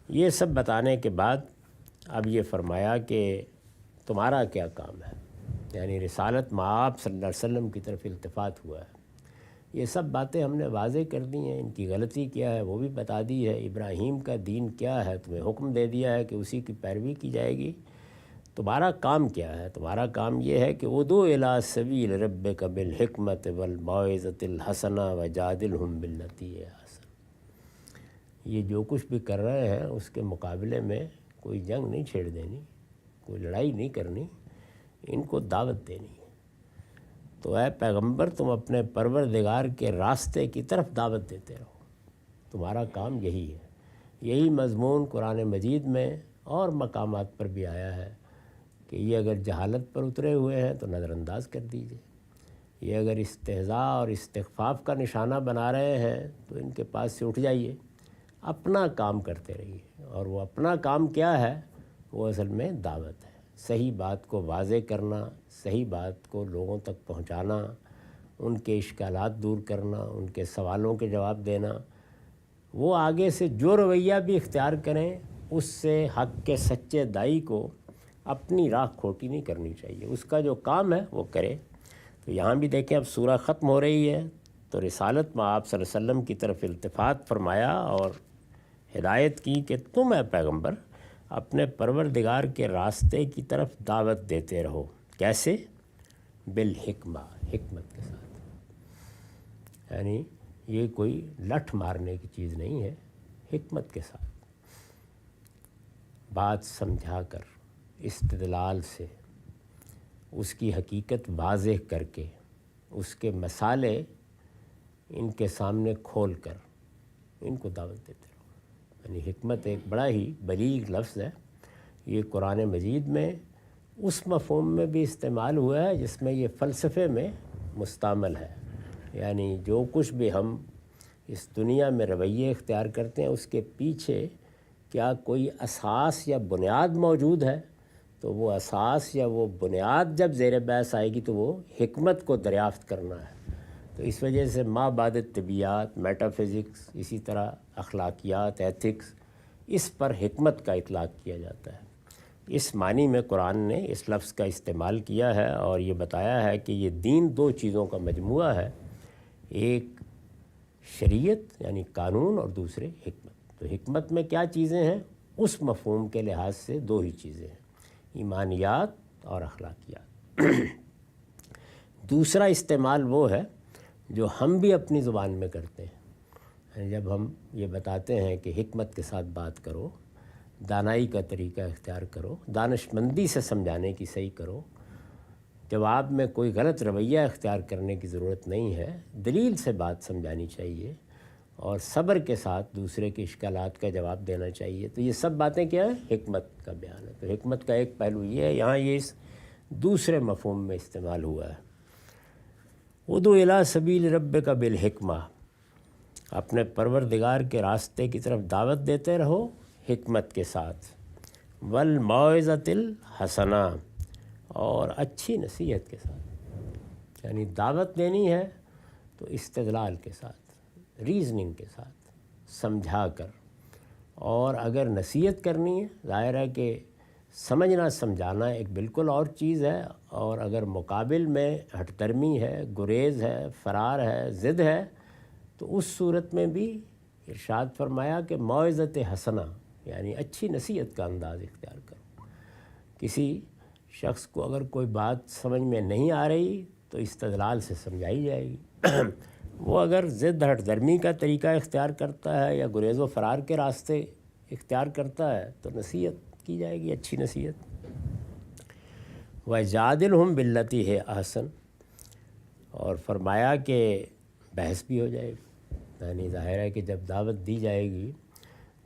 یہ سب بتانے کے بعد اب یہ فرمایا کہ تمہارا کیا کام ہے، یعنی رسالت مآب صلی اللہ علیہ وسلم کی طرف التفات ہوا ہے۔ یہ سب باتیں ہم نے واضح کر دی ہیں، ان کی غلطی کیا ہے وہ بھی بتا دی ہے، ابراہیم کا دین کیا ہے تمہیں حکم دے دیا ہے کہ اسی کی پیروی کی جائے گی۔ تمہارا کام کیا ہے؟ تمہارا کام یہ ہے کہ ادعو الی سبیل ربک بالحکمت والموعظۃ الحسنہ وجادلہم باللتی ہی احسن۔ یہ جو کچھ بھی کر رہے ہیں اس کے مقابلے میں کوئی جنگ نہیں چھیڑ دینی، کوئی لڑائی نہیں کرنی، ان کو دعوت دینی ہے۔ تو اے پیغمبر تم اپنے پروردگار کے راستے کی طرف دعوت دیتے رہو، تمہارا کام یہی ہے۔ یہی مضمون قرآن مجید میں اور مقامات پر بھی آیا ہے کہ یہ اگر جہالت پر اترے ہوئے ہیں تو نظر انداز کر دیجئے، یہ اگر استہزاء اور استخفاف کا نشانہ بنا رہے ہیں تو ان کے پاس سے اٹھ جائیے، اپنا کام کرتے رہیے۔ اور وہ اپنا کام کیا ہے؟ وہ اصل میں دعوت ہے، صحیح بات کو واضح کرنا، صحیح بات کو لوگوں تک پہنچانا، ان کے اشکالات دور کرنا، ان کے سوالوں کے جواب دینا۔ وہ آگے سے جو رویہ بھی اختیار کریں اس سے حق کے سچے داعی کو اپنی راہ کھوٹی نہیں کرنی چاہیے، اس کا جو کام ہے وہ کرے۔ تو یہاں بھی دیکھیں اب سورہ ختم ہو رہی ہے تو رسالت میں آپ صلی اللہ علیہ وسلم کی طرف التفات فرمایا اور ہدایت کی کہ تم اے پیغمبر اپنے پروردگار کے راستے کی طرف دعوت دیتے رہو۔ کیسے؟ بالحکمہ، حکمت کے ساتھ، یعنی یہ کوئی لٹھ مارنے کی چیز نہیں ہے، حکمت کے ساتھ بات سمجھا کر، استدلال سے، اس کی حقیقت واضح کر کے، اس کے مسالے ان کے سامنے کھول کر ان کو دعوت دیتے رہو۔ یعنی حکمت ایک بڑا ہی بلیغ لفظ ہے، یہ قرآن مجید میں اس مفہوم میں بھی استعمال ہوا ہے جس میں یہ فلسفے میں مستعمل ہے۔ یعنی جو کچھ بھی ہم اس دنیا میں رویے اختیار کرتے ہیں اس کے پیچھے کیا کوئی اساس یا بنیاد موجود ہے، تو وہ اساس یا وہ بنیاد جب زیر بحث آئے گی تو وہ حکمت کو دریافت کرنا ہے۔ تو اس وجہ سے ما بعد طبیعیات، میٹا فزکس، اسی طرح اخلاقیات، ایتھکس، اس پر حکمت کا اطلاق کیا جاتا ہے۔ اس معنی میں قرآن نے اس لفظ کا استعمال کیا ہے اور یہ بتایا ہے کہ یہ دین دو چیزوں کا مجموعہ ہے، ایک شریعت یعنی قانون اور دوسرے حکمت۔ تو حکمت میں کیا چیزیں ہیں؟ اس مفہوم کے لحاظ سے دو ہی چیزیں ہیں، ایمانیات اور اخلاقیات۔ دوسرا استعمال وہ ہے جو ہم بھی اپنی زبان میں کرتے ہیں، جب ہم یہ بتاتے ہیں کہ حکمت کے ساتھ بات کرو، دانائی کا طریقہ اختیار کرو، دانش مندی سے سمجھانے کی صحیح کرو، جواب میں کوئی غلط رویہ اختیار کرنے کی ضرورت نہیں ہے، دلیل سے بات سمجھانی چاہیے اور صبر کے ساتھ دوسرے کے اشکالات کا جواب دینا چاہیے۔ تو یہ سب باتیں کیا ہیں؟ حکمت کا بیان ہے۔ تو حکمت کا ایک پہلو یہ ہے، یہاں یہ اس دوسرے مفہوم میں استعمال ہوا ہے۔ ادعو الی سبیل ربک بالحکمہ، اپنے پروردگار کے راستے کی طرف دعوت دیتے رہو حکمت کے ساتھ، والموعظۃ الحسنہ، اور اچھی نصیحت کے ساتھ۔ یعنی دعوت دینی ہے تو استدلال کے ساتھ، ریزننگ کے ساتھ، سمجھا کر۔ اور اگر نصیحت کرنی ہے، ظاہر ہے کہ سمجھنا سمجھانا ایک بالکل اور چیز ہے، اور اگر مقابل میں ہٹ درمی ہے، گریز ہے، فرار ہے، ضد ہے، تو اس صورت میں بھی ارشاد فرمایا کہ موعظۃ حسنہ، یعنی اچھی نصیحت کا انداز اختیار کرو۔ کسی شخص کو اگر کوئی بات سمجھ میں نہیں آ رہی تو استدلال سے سمجھائی جائے گی، وہ اگر ضد ہٹ درمی کا طریقہ اختیار کرتا ہے یا گریز و فرار کے راستے اختیار کرتا ہے تو نصیحت کی جائے گی، اچھی نصیحت۔ وَجَادِلْهُمْ بِالَّتِي هِيَ أَحْسَنُ، اور فرمایا کہ بحث بھی ہو جائے گی۔ یعنی ظاہر ہے کہ جب دعوت دی جائے گی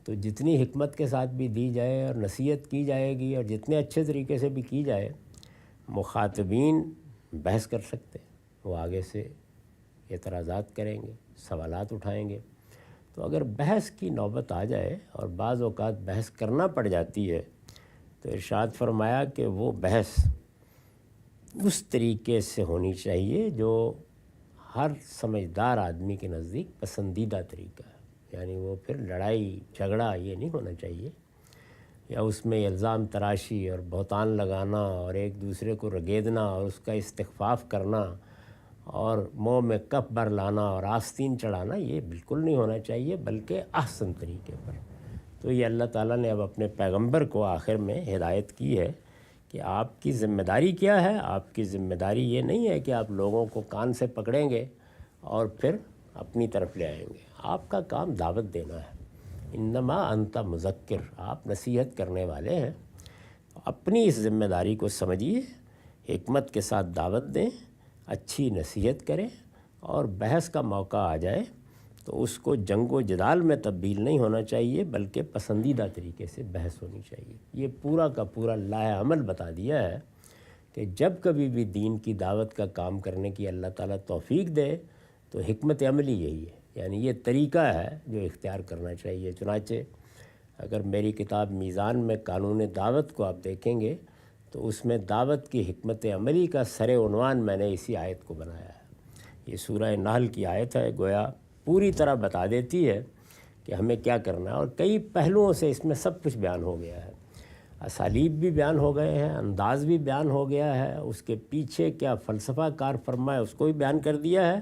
تو جتنی حکمت کے ساتھ بھی دی جائے اور نصیحت کی جائے گی اور جتنے اچھے طریقے سے بھی کی جائے، مخاطبین بحث کر سکتے ہیں، وہ آگے سے اعتراضات کریں گے، سوالات اٹھائیں گے۔ تو اگر بحث کی نوبت آ جائے اور بعض اوقات بحث کرنا پڑ جاتی ہے تو ارشاد فرمایا کہ وہ بحث اس طریقے سے ہونی چاہیے جو ہر سمجھدار آدمی کے نزدیک پسندیدہ طریقہ ہے۔ یعنی وہ پھر لڑائی جھگڑا یہ نہیں ہونا چاہیے، یا اس میں الزام تراشی اور بہتان لگانا اور ایک دوسرے کو رگیدنا اور اس کا استخفاف کرنا اور منہ میں کف بھر لانا اور آستین چڑھانا، یہ بالکل نہیں ہونا چاہیے، بلکہ احسن طریقے پر۔ تو یہ اللہ تعالیٰ نے اب اپنے پیغمبر کو آخر میں ہدایت کی ہے کہ آپ کی ذمہ داری کیا ہے۔ آپ کی ذمہ داری یہ نہیں ہے کہ آپ لوگوں کو کان سے پکڑیں گے اور پھر اپنی طرف لے آئیں گے۔ آپ کا کام دعوت دینا ہے۔ انما انت مذکر، آپ نصیحت کرنے والے ہیں۔ اپنی اس ذمہ داری کو سمجھیے، حکمت کے ساتھ دعوت دیں، اچھی نصیحت کریں، اور بحث کا موقع آ جائے تو اس کو جنگ و جدال میں تبدیل نہیں ہونا چاہیے، بلکہ پسندیدہ طریقے سے بحث ہونی چاہیے۔ یہ پورا کا پورا لائحہ عمل بتا دیا ہے کہ جب کبھی بھی دین کی دعوت کا کام کرنے کی اللہ تعالیٰ توفیق دے تو حکمت عملی یہی ہے، یعنی یہ طریقہ ہے جو اختیار کرنا چاہیے۔ چنانچہ اگر میری کتاب میزان میں قانون دعوت کو آپ دیکھیں گے تو اس میں دعوت کی حکمت عملی کا سر عنوان میں نے اسی آیت کو بنایا ہے۔ یہ سورہ نحل کی آیت ہے، گویا پوری طرح بتا دیتی ہے کہ ہمیں کیا کرنا ہے، اور کئی پہلوؤں سے اس میں سب کچھ بیان ہو گیا ہے۔ اسالیب بھی بیان ہو گئے ہیں، انداز بھی بیان ہو گیا ہے، اس کے پیچھے کیا فلسفہ کار فرما ہے اس کو بھی بیان کر دیا ہے،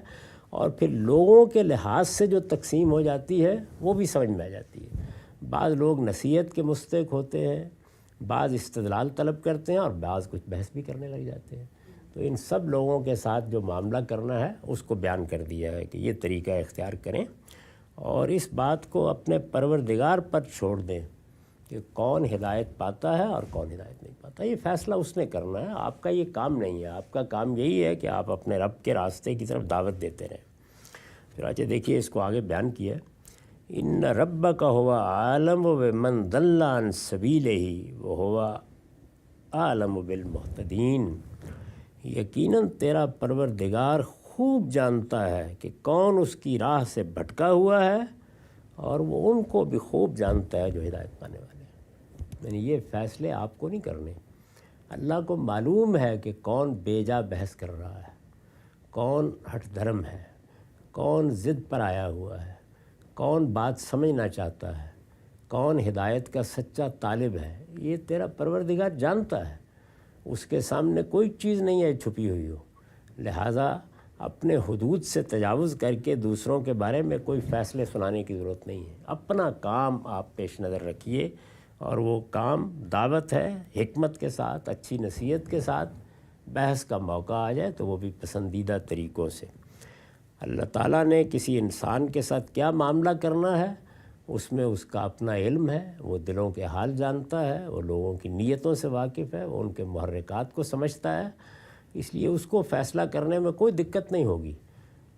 اور پھر لوگوں کے لحاظ سے جو تقسیم ہو جاتی ہے وہ بھی سمجھ میں آ جاتی ہے۔ بعض لوگ نصیحت کے مستحق ہوتے ہیں، بعض استدلال طلب کرتے ہیں، اور بعض کچھ بحث بھی کرنے لگ جاتے ہیں۔ تو ان سب لوگوں کے ساتھ جو معاملہ کرنا ہے اس کو بیان کر دیا ہے کہ یہ طریقہ اختیار کریں، اور اس بات کو اپنے پروردگار پر چھوڑ دیں کہ کون ہدایت پاتا ہے اور کون ہدایت نہیں پاتا۔ یہ فیصلہ اس نے کرنا ہے، آپ کا یہ کام نہیں ہے۔ آپ کا کام یہی ہے کہ آپ اپنے رب کے راستے کی طرف دعوت دیتے رہیں۔ چنانچہ دیکھیے اس کو آگے بیان کیا ہے، ان ربک هو عالم بمن ضل عن سبیلہ وہو عالم بالمہتدین۔ یقیناً تیرا پروردگار خوب جانتا ہے کہ کون اس کی راہ سے بھٹکا ہوا ہے، اور وہ ان کو بھی خوب جانتا ہے جو ہدایت پانے والے ہیں۔ یعنی یہ فیصلے آپ کو نہیں کرنے، اللہ کو معلوم ہے کہ کون بے جا بحث کر رہا ہے، کون ہٹ دھرم ہے، کون ضد پر آیا ہوا ہے، کون بات سمجھنا چاہتا ہے، کون ہدایت کا سچا طالب ہے۔ یہ تیرا پروردگار جانتا ہے، اس کے سامنے کوئی چیز نہیں ہے چھپی ہوئی ہو۔ لہٰذا اپنے حدود سے تجاوز کر کے دوسروں کے بارے میں کوئی فیصلے سنانے کی ضرورت نہیں ہے۔ اپنا کام آپ پیش نظر رکھیے، اور وہ کام دعوت ہے، حکمت کے ساتھ، اچھی نصیحت کے ساتھ۔ بحث کا موقع آ جائے تو وہ بھی پسندیدہ طریقوں سے۔ اللہ تعالیٰ نے کسی انسان کے ساتھ کیا معاملہ کرنا ہے اس میں اس کا اپنا علم ہے، وہ دلوں کے حال جانتا ہے، وہ لوگوں کی نیتوں سے واقف ہے، وہ ان کے محرکات کو سمجھتا ہے، اس لیے اس کو فیصلہ کرنے میں کوئی دقت نہیں ہوگی،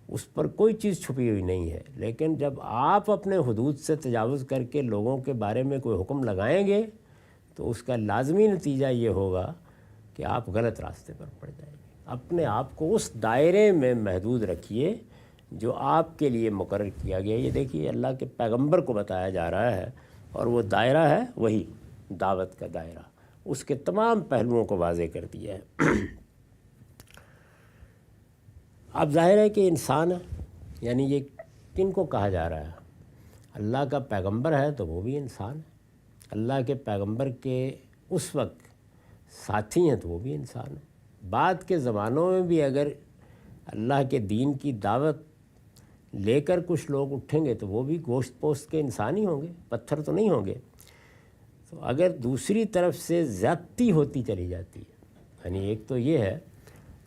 اس پر کوئی چیز چھپی ہوئی نہیں ہے۔ لیکن جب آپ اپنے حدود سے تجاوز کر کے لوگوں کے بارے میں کوئی حکم لگائیں گے تو اس کا لازمی نتیجہ یہ ہوگا کہ آپ غلط راستے پر پڑ جائیں گے۔ اپنے آپ کو اس دائرے میں محدود رکھیے جو آپ کے لیے مقرر کیا گیا۔ یہ دیکھیے اللہ کے پیغمبر کو بتایا جا رہا ہے، اور وہ دائرہ ہے وہی دعوت کا دائرہ، اس کے تمام پہلوؤں کو واضح کر دیا ہے۔ اب ظاہر ہے کہ انسان ہے، یعنی یہ کن کو کہا جا رہا ہے؟ اللہ کا پیغمبر ہے تو وہ بھی انسان ہے، اللہ کے پیغمبر کے اس وقت ساتھی ہیں تو وہ بھی انسان ہے۔ بعد کے زمانوں میں بھی اگر اللہ کے دین کی دعوت لے کر کچھ لوگ اٹھیں گے تو وہ بھی گوشت پوست کے انسان ہی ہوں گے، پتھر تو نہیں ہوں گے۔ تو اگر دوسری طرف سے زیادتی ہوتی چلی جاتی ہے، یعنی ایک تو یہ ہے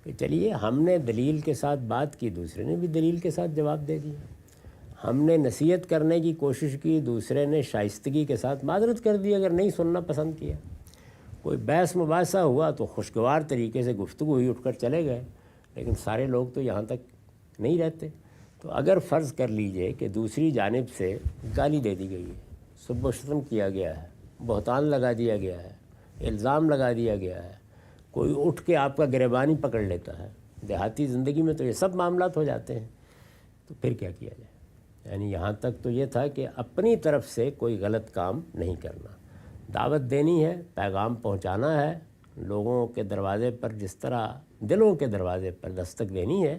کہ چلیے ہم نے دلیل کے ساتھ بات کی، دوسرے نے بھی دلیل کے ساتھ جواب دے دیا، ہم نے نصیحت کرنے کی کوشش کی، دوسرے نے شائستگی کے ساتھ معذرت کر دی اگر نہیں سننا پسند کیا، کوئی بحث مباحثہ ہوا تو خوشگوار طریقے سے گفتگو ہوئی، اٹھ کر چلے گئے، لیکن سارے لوگ تو یہاں تک نہیں رہتے۔ تو اگر فرض کر لیجئے کہ دوسری جانب سے گالی دے دی گئی ہے، سب و شتم کیا گیا ہے، بہتان لگا دیا گیا ہے، الزام لگا دیا گیا ہے، کوئی اٹھ کے آپ کا گریبان پکڑ لیتا ہے، دیہاتی زندگی میں تو یہ سب معاملات ہو جاتے ہیں، تو پھر کیا کیا جائے؟ یعنی یہاں تک تو یہ تھا کہ اپنی طرف سے کوئی غلط کام نہیں کرنا، دعوت دینی ہے، پیغام پہنچانا ہے، لوگوں کے دروازے پر جس طرح دلوں کے دروازے پر دستک دینی ہے،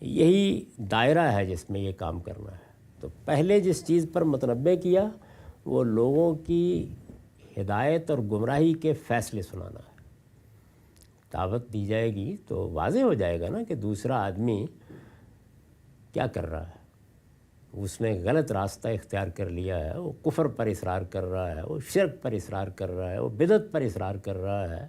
یہی دائرہ ہے جس میں یہ کام کرنا ہے۔ تو پہلے جس چیز پر متنبع کیا وہ لوگوں کی ہدایت اور گمراہی کے فیصلے سنانا ہے۔ دعوت دی جائے گی تو واضح ہو جائے گا نا کہ دوسرا آدمی کیا کر رہا ہے، اس نے غلط راستہ اختیار کر لیا ہے، وہ کفر پر اصرار کر رہا ہے، وہ شرک پر اصرار کر رہا ہے، وہ بدعت پر اصرار کر رہا ہے،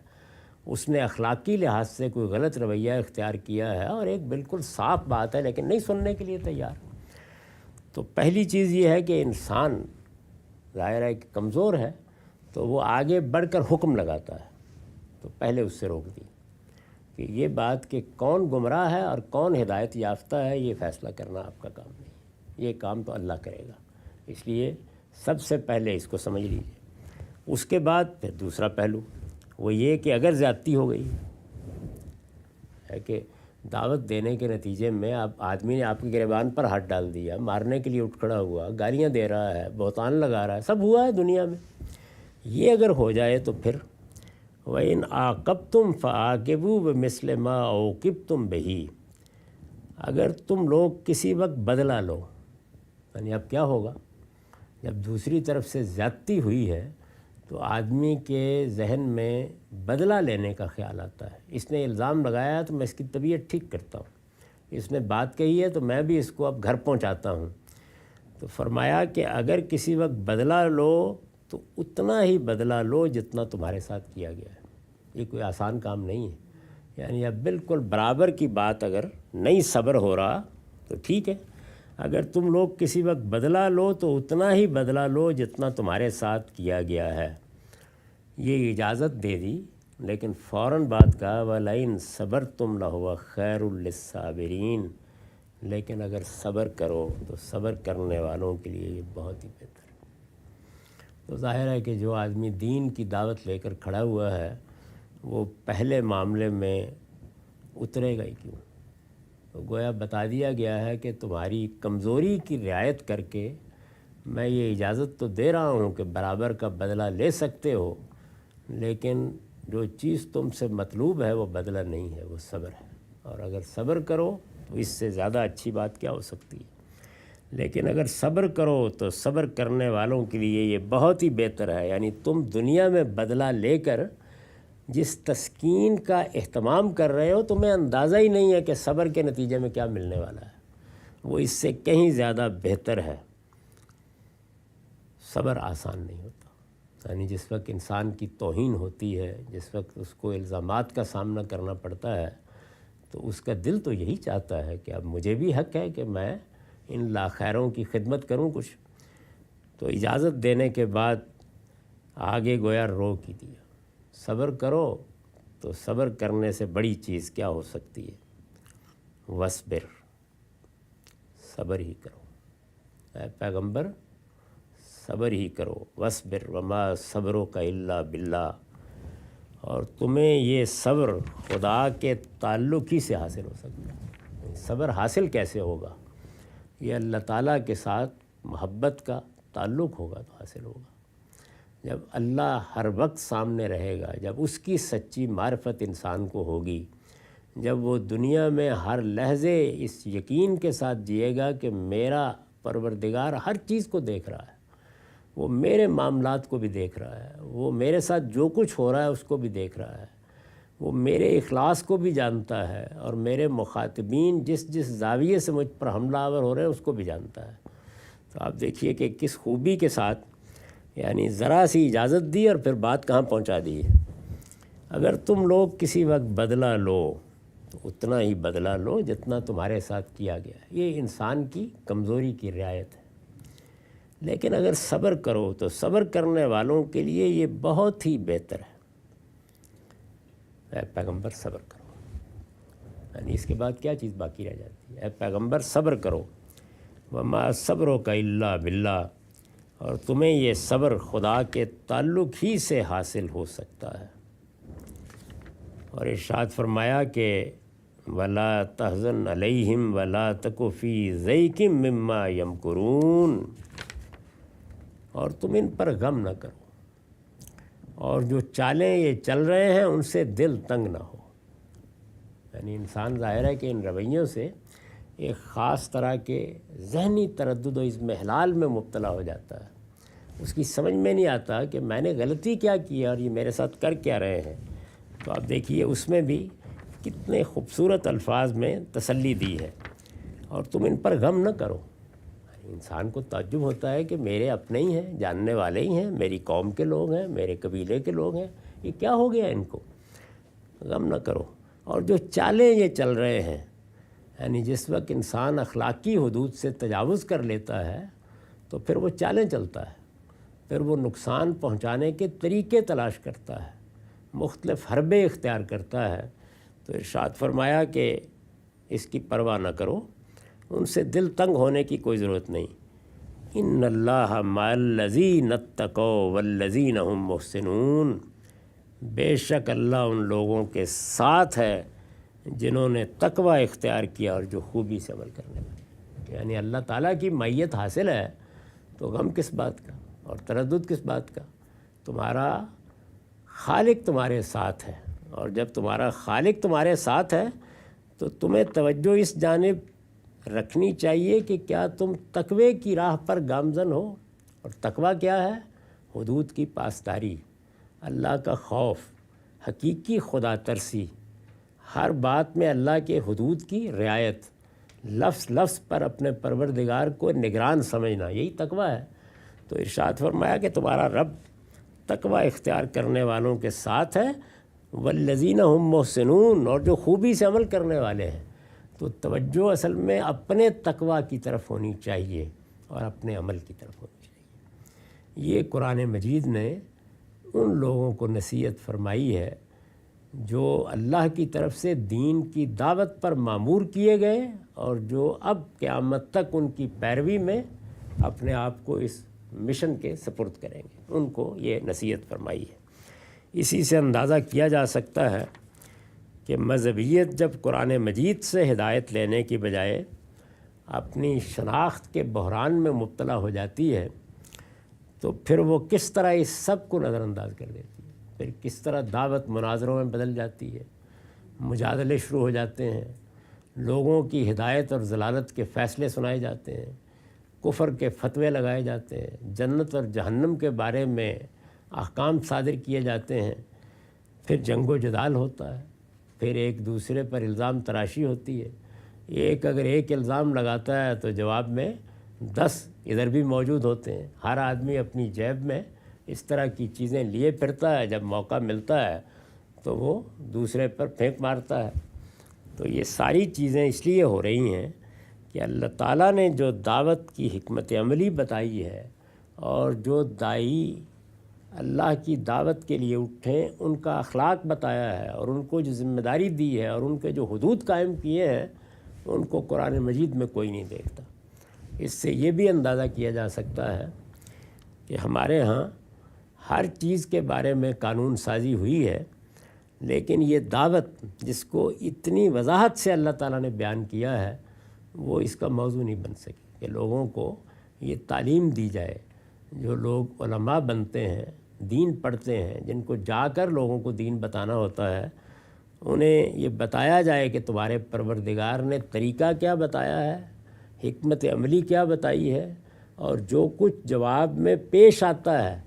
اس نے اخلاقی لحاظ سے کوئی غلط رویہ اختیار کیا ہے، اور ایک بالکل صاف بات ہے لیکن نہیں سننے کے لیے تیار۔ تو پہلی چیز یہ ہے کہ انسان ظاہر ہے کہ کمزور ہے تو وہ آگے بڑھ کر حکم لگاتا ہے، تو پہلے اس سے روک دی کہ یہ بات کہ کون گمراہ ہے اور کون ہدایت یافتہ ہے یہ فیصلہ کرنا آپ کا کام نہیں، یہ کام تو اللہ کرے گا، اس لیے سب سے پہلے اس کو سمجھ لیجیے۔ اس کے بعد پھر دوسرا پہلو وہ یہ کہ اگر زیادتی ہو گئی ہے کہ دعوت دینے کے نتیجے میں آدمی نے آپ کے گریبان پر ہاتھ ڈال دیا، مارنے کے لیے اٹھ کھڑا ہوا، گالیاں دے رہا ہے، بہتان لگا رہا ہے، سب ہوا ہے دنیا میں، یہ اگر ہو جائے تو پھر وَإِنْ عَاقَبْتُمْ فَعَاقِبُوا بِمِثْلِ مَا عُوقِبْتُمْ بِهِ، اگر تم لوگ کسی وقت بدلہ لو، یعنی اب کیا ہوگا جب دوسری طرف سے زیادتی ہوئی ہے تو آدمی کے ذہن میں بدلہ لینے کا خیال آتا ہے، اس نے الزام لگایا تو میں اس کی طبیعت ٹھیک کرتا ہوں، اس نے بات کہی ہے تو میں بھی اس کو اب گھر پہنچاتا ہوں۔ تو فرمایا کہ اگر کسی وقت بدلہ لو تو اتنا ہی بدلہ لو جتنا تمہارے ساتھ کیا گیا ہے، یہ کوئی آسان کام نہیں ہے، یعنی اب بالکل برابر کی بات اگر نہیں صبر ہو رہا تو ٹھیک ہے، اگر تم لوگ کسی وقت بدلہ لو تو اتنا ہی بدلہ لو جتنا تمہارے ساتھ کیا گیا ہے، یہ اجازت دے دی، لیکن فوراً بات کہا وَلَئِن صَبَرْتُمْ لَهُوَ خَيْرٌ لِلصَّابِرِينَ، لیکن اگر صبر کرو تو صبر کرنے والوں کے لیے یہ بہت ہی بہتر ہے۔ تو ظاہر ہے کہ جو آدمی دین کی دعوت لے کر کھڑا ہوا ہے وہ پہلے معاملے میں اترے گا ہی کیوں؟ تو گویا بتا دیا گیا ہے کہ تمہاری کمزوری کی رعایت کر کے میں یہ اجازت تو دے رہا ہوں کہ برابر کا بدلہ لے سکتے ہو، لیکن جو چیز تم سے مطلوب ہے وہ بدلہ نہیں ہے، وہ صبر ہے، اور اگر صبر کرو تو اس سے زیادہ اچھی بات کیا ہو سکتی ہے؟ لیکن اگر صبر کرو تو صبر کرنے والوں کے لیے یہ بہت ہی بہتر ہے، یعنی تم دنیا میں بدلہ لے کر جس تسکین کا اہتمام کر رہے ہو تمہیں اندازہ ہی نہیں ہے کہ صبر کے نتیجے میں کیا ملنے والا ہے، وہ اس سے کہیں زیادہ بہتر ہے۔ صبر آسان نہیں ہوتا، یعنی جس وقت انسان کی توہین ہوتی ہے، جس وقت اس کو الزامات کا سامنا کرنا پڑتا ہے تو اس کا دل تو یہی چاہتا ہے کہ اب مجھے بھی حق ہے کہ میں ان لاخیروں کی خدمت کروں کچھ، تو اجازت دینے کے بعد آگے گویا روک ہی دیا، صبر کرو، تو صبر کرنے سے بڑی چیز کیا ہو سکتی ہے؟ وَاصْبِرْ، صبر ہی کرو، اے پیغمبر صبر ہی کرو، وَاصْبِرْ وَمَا صَبْرُكَ إِلَّا بِاللَّهِ، اور تمہیں یہ صبر خدا کے تعلق ہی سے حاصل ہو سکتا ہے۔ صبر حاصل کیسے ہوگا؟ یہ اللہ تعالیٰ کے ساتھ محبت کا تعلق ہوگا تو حاصل ہوگا۔ جب اللہ ہر وقت سامنے رہے گا، جب اس کی سچی معرفت انسان کو ہوگی، جب وہ دنیا میں ہر لحظے اس یقین کے ساتھ جیے گا کہ میرا پروردگار ہر چیز کو دیکھ رہا ہے، وہ میرے معاملات کو بھی دیکھ رہا ہے، وہ میرے ساتھ جو کچھ ہو رہا ہے اس کو بھی دیکھ رہا ہے، وہ میرے اخلاص کو بھی جانتا ہے، اور میرے مخاطبین جس جس زاویے سے مجھ پر حملہ آور ہو رہے ہیں اس کو بھی جانتا ہے۔ تو آپ دیکھیے کہ کس خوبی کے ساتھ، یعنی ذرا سی اجازت دی اور پھر بات کہاں پہنچا دی ہے۔ اگر تم لوگ کسی وقت بدلہ لو تو اتنا ہی بدلہ لو جتنا تمہارے ساتھ کیا گیا ہے، یہ انسان کی کمزوری کی رعایت ہے۔ لیکن اگر صبر کرو تو صبر کرنے والوں کے لیے یہ بہت ہی بہتر ہے۔ اے پیغمبر صبر کرو، یعنی اس کے بعد کیا چیز باقی رہ جاتی ہے؟ اے پیغمبر صبر کرو، وَمَا صَبْرُكَ إِلَّا بِاللَّهِ، اور تمہیں یہ صبر خدا کے تعلق ہی سے حاصل ہو سکتا ہے۔ اور ارشاد فرمایا کہ وَلَا تَحْزَنْ عَلَيْهِمْ وَلَا تَكُ فِي ضَيْقٍ مِّمَّا يَمْكُرُونَ، اور تم ان پر غم نہ کرو، اور جو چالیں یہ چل رہے ہیں ان سے دل تنگ نہ ہو۔ یعنی انسان ظاہر ہے کہ ان رویوں سے ایک خاص طرح کے ذہنی تردد و اضمحلال میں مبتلا ہو جاتا ہے. اس کی سمجھ میں نہیں آتا کہ میں نے غلطی کیا کی اور یہ میرے ساتھ کر کیا رہے ہیں. تو آپ دیکھیے اس میں بھی کتنے خوبصورت الفاظ میں تسلی دی ہے. اور تم ان پر غم نہ کرو. انسان کو تعجب ہوتا ہے کہ میرے اپنے ہی ہیں، جاننے والے ہی ہیں، میری قوم کے لوگ ہیں، میرے قبیلے کے لوگ ہیں، یہ کیا ہو گیا ان کو؟ غم نہ کرو. اور جو چالیں یہ چل رہے ہیں، یعنی جس وقت انسان اخلاقی حدود سے تجاوز کر لیتا ہے تو پھر وہ چالیں چلتا ہے، پھر وہ نقصان پہنچانے کے طریقے تلاش کرتا ہے، مختلف حربے اختیار کرتا ہے. تو ارشاد فرمایا کہ اس کی پرواہ نہ کرو، ان سے دل تنگ ہونے کی کوئی ضرورت نہیں. ان اللہ مع الذین اتقوا والذین هم محسنون. بے شک اللہ ان لوگوں کے ساتھ ہے جنہوں نے تقوی اختیار کیا اور جو خوبی سے عمل کرنے والے. یعنی اللہ تعالیٰ کی معیت حاصل ہے تو غم کس بات کا اور تردد کس بات کا؟ تمہارا خالق تمہارے ساتھ ہے، اور جب تمہارا خالق تمہارے ساتھ ہے تو تمہیں توجہ اس جانب رکھنی چاہیے کہ کیا تم تقوی کی راہ پر گامزن ہو. اور تقوی کیا ہے؟ حدود کی پاسداری، اللہ کا خوف، حقیقی خدا ترسی، ہر بات میں اللہ کے حدود کی رعایت، لفظ لفظ پر اپنے پروردگار کو نگران سمجھنا، یہی تقوی ہے. تو ارشاد فرمایا کہ تمہارا رب تقوی اختیار کرنے والوں کے ساتھ ہے، والذین هم محسنون، اور جو خوبی سے عمل کرنے والے ہیں. تو توجہ اصل میں اپنے تقوی کی طرف ہونی چاہیے اور اپنے عمل کی طرف ہونی چاہیے. یہ قرآن مجید نے ان لوگوں کو نصیحت فرمائی ہے جو اللہ کی طرف سے دین کی دعوت پر مامور کیے گئے اور جو اب قیامت تک ان کی پیروی میں اپنے آپ کو اس مشن کے سپرد کریں گے. ان کو یہ نصیحت فرمائی ہے. اسی سے اندازہ کیا جا سکتا ہے کہ مذہبیت جب قرآن مجید سے ہدایت لینے کی بجائے اپنی شناخت کے بحران میں مبتلا ہو جاتی ہے تو پھر وہ کس طرح اس سب کو نظر انداز کر دیتی ہے. پھر کس طرح دعوت مناظروں میں بدل جاتی ہے، مجادلے شروع ہو جاتے ہیں، لوگوں کی ہدایت اور ضلالت کے فیصلے سنائے جاتے ہیں، کفر کے فتوے لگائے جاتے ہیں، جنت اور جہنم کے بارے میں احکام صادر کیے جاتے ہیں. پھر جنگ و جدال ہوتا ہے، پھر ایک دوسرے پر الزام تراشی ہوتی ہے. ایک اگر ایک الزام لگاتا ہے تو جواب میں 10 ادھر بھی موجود ہوتے ہیں. ہر آدمی اپنی جیب میں اس طرح کی چیزیں لیے پھرتا ہے، جب موقع ملتا ہے تو وہ دوسرے پر پھینک مارتا ہے. تو یہ ساری چیزیں اس لیے ہو رہی ہیں کہ اللہ تعالیٰ نے جو دعوت کی حکمت عملی بتائی ہے اور جو داعی اللہ کی دعوت کے لیے اٹھیں ان کا اخلاق بتایا ہے اور ان کو جو ذمہ داری دی ہے اور ان کے جو حدود قائم کیے ہیں ان کو قرآن مجید میں کوئی نہیں دیکھتا. اس سے یہ بھی اندازہ کیا جا سکتا ہے کہ ہمارے ہاں ہر چیز کے بارے میں قانون سازی ہوئی ہے، لیکن یہ دعوت جس کو اتنی وضاحت سے اللہ تعالیٰ نے بیان کیا ہے وہ اس کا موضوع نہیں بن سکی کہ لوگوں کو یہ تعلیم دی جائے. جو لوگ علماء بنتے ہیں، دین پڑھتے ہیں، جن کو جا کر لوگوں کو دین بتانا ہوتا ہے، انہیں یہ بتایا جائے کہ تمہارے پروردگار نے طریقہ کیا بتایا ہے، حکمت عملی کیا بتائی ہے، اور جو کچھ جواب میں پیش آتا ہے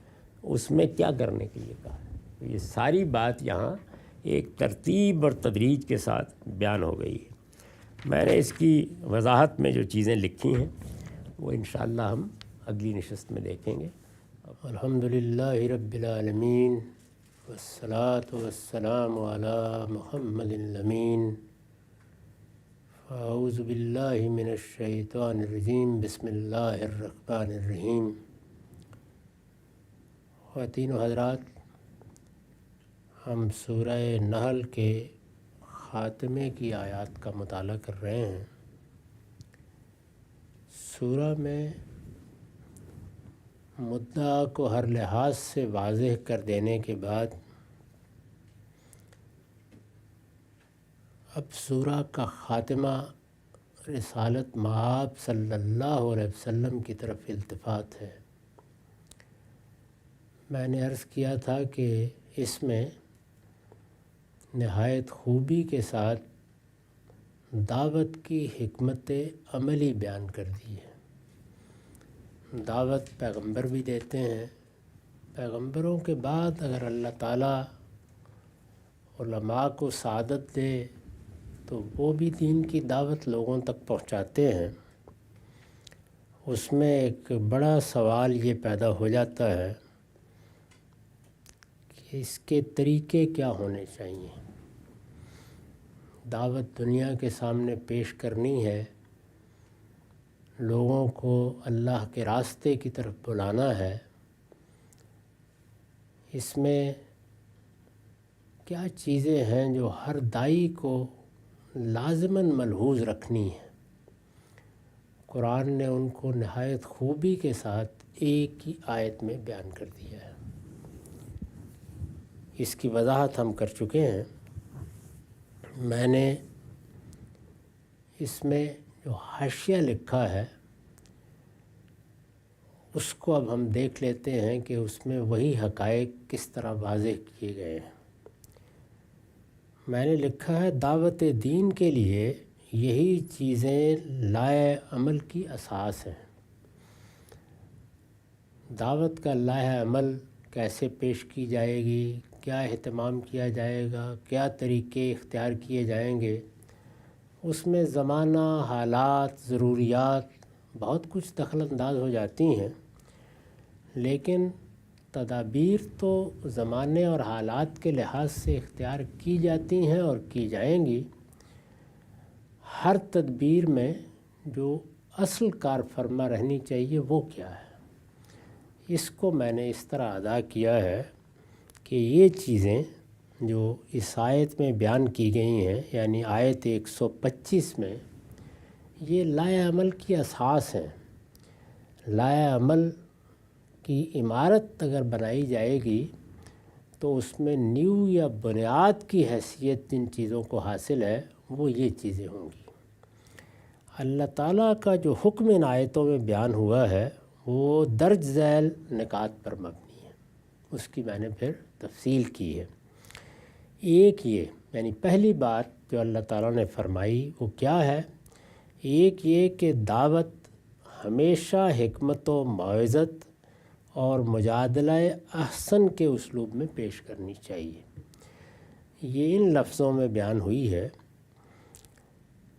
اس میں کیا کرنے کے لیے کہا ہے. یہ ساری بات یہاں ایک ترتیب اور تدریج کے ساتھ بیان ہو گئی ہے. میں نے اس کی وضاحت میں جو چیزیں لکھی ہیں وہ انشاءاللہ ہم اگلی نشست میں دیکھیں گے. الحمدللہ رب العالمین والصلاة والسلام علی محمد الامین. اعوذ باللہ من الشیطان الرجیم. بسم اللہ الرحمن الرحیم. خواتین و حضرات، ہم سورہ نحل کے خاتمے کی آیات کا مطالعہ کر رہے ہیں. سورہ میں مدعا کو ہر لحاظ سے واضح کر دینے کے بعد اب سورہ کا خاتمہ رسالت مآب صلی اللہ علیہ وسلم کی طرف التفات ہے. میں نے عرض کیا تھا کہ اس میں نہایت خوبی کے ساتھ دعوت کی حکمت عملی بیان کر دی ہے۔ دعوت پیغمبر بھی دیتے ہیں، پیغمبروں کے بعد اگر اللہ تعالیٰ علماء کو سعادت دے تو وہ بھی دین کی دعوت لوگوں تک پہنچاتے ہیں۔ اس میں ایک بڑا سوال یہ پیدا ہو جاتا ہے کہ اس کے طریقے کیا ہونے چاہیے۔ دعوت دنیا کے سامنے پیش کرنی ہے، لوگوں کو اللہ کے راستے کی طرف بلانا ہے، اس میں کیا چیزیں ہیں جو ہر داعی کو لازماً ملحوظ رکھنی ہے۔ قرآن نے ان کو نہایت خوبی کے ساتھ ایک ہی آیت میں بیان کر دیا ہے۔ اس کی وضاحت ہم کر چکے ہیں۔ میں نے اس میں جو حاشیہ لکھا ہے اس کو اب ہم دیکھ لیتے ہیں کہ اس میں وہی حقائق کس طرح واضح کیے گئے ہیں۔ میں نے لکھا ہے دعوت دین کے لیے یہی چیزیں لائحہ عمل کی اساس ہیں۔ دعوت کا لائحہ عمل کیسے پیش کی جائے گی، کیا اہتمام کیا جائے گا، کیا طریقے اختیار کیے جائیں گے، اس میں زمانہ، حالات، ضروریات بہت کچھ دخل انداز ہو جاتی ہیں، لیکن تدابیر تو زمانے اور حالات کے لحاظ سے اختیار کی جاتی ہیں اور کی جائیں گی۔ ہر تدبیر میں جو اصل کار فرما رہنی چاہیے وہ کیا ہے، اس کو میں نے اس طرح ادا کیا ہے کہ یہ چیزیں جو اس آیت میں بیان کی گئی ہیں، یعنی آیت 125 میں، یہ لائحہ عمل کی اساس ہیں۔ لائحہ عمل کی عمارت اگر بنائی جائے گی تو اس میں نیو یا بنیاد کی حیثیت جن چیزوں کو حاصل ہے وہ یہ چیزیں ہوں گی۔ اللہ تعالیٰ کا جو حکم ان آیتوں میں بیان ہوا ہے وہ درج ذیل نکات پر مبنی ہے، اس کی میں نے پھر تفصیل کی ہے۔ ایک یہ یعنی پہلی بات جو اللہ تعالیٰ نے فرمائی وہ کیا ہے؟ ایک یہ کہ دعوت ہمیشہ حکمت و موعظت اور مجادلہ احسن کے اسلوب میں پیش کرنی چاہیے۔ یہ ان لفظوں میں بیان ہوئی ہے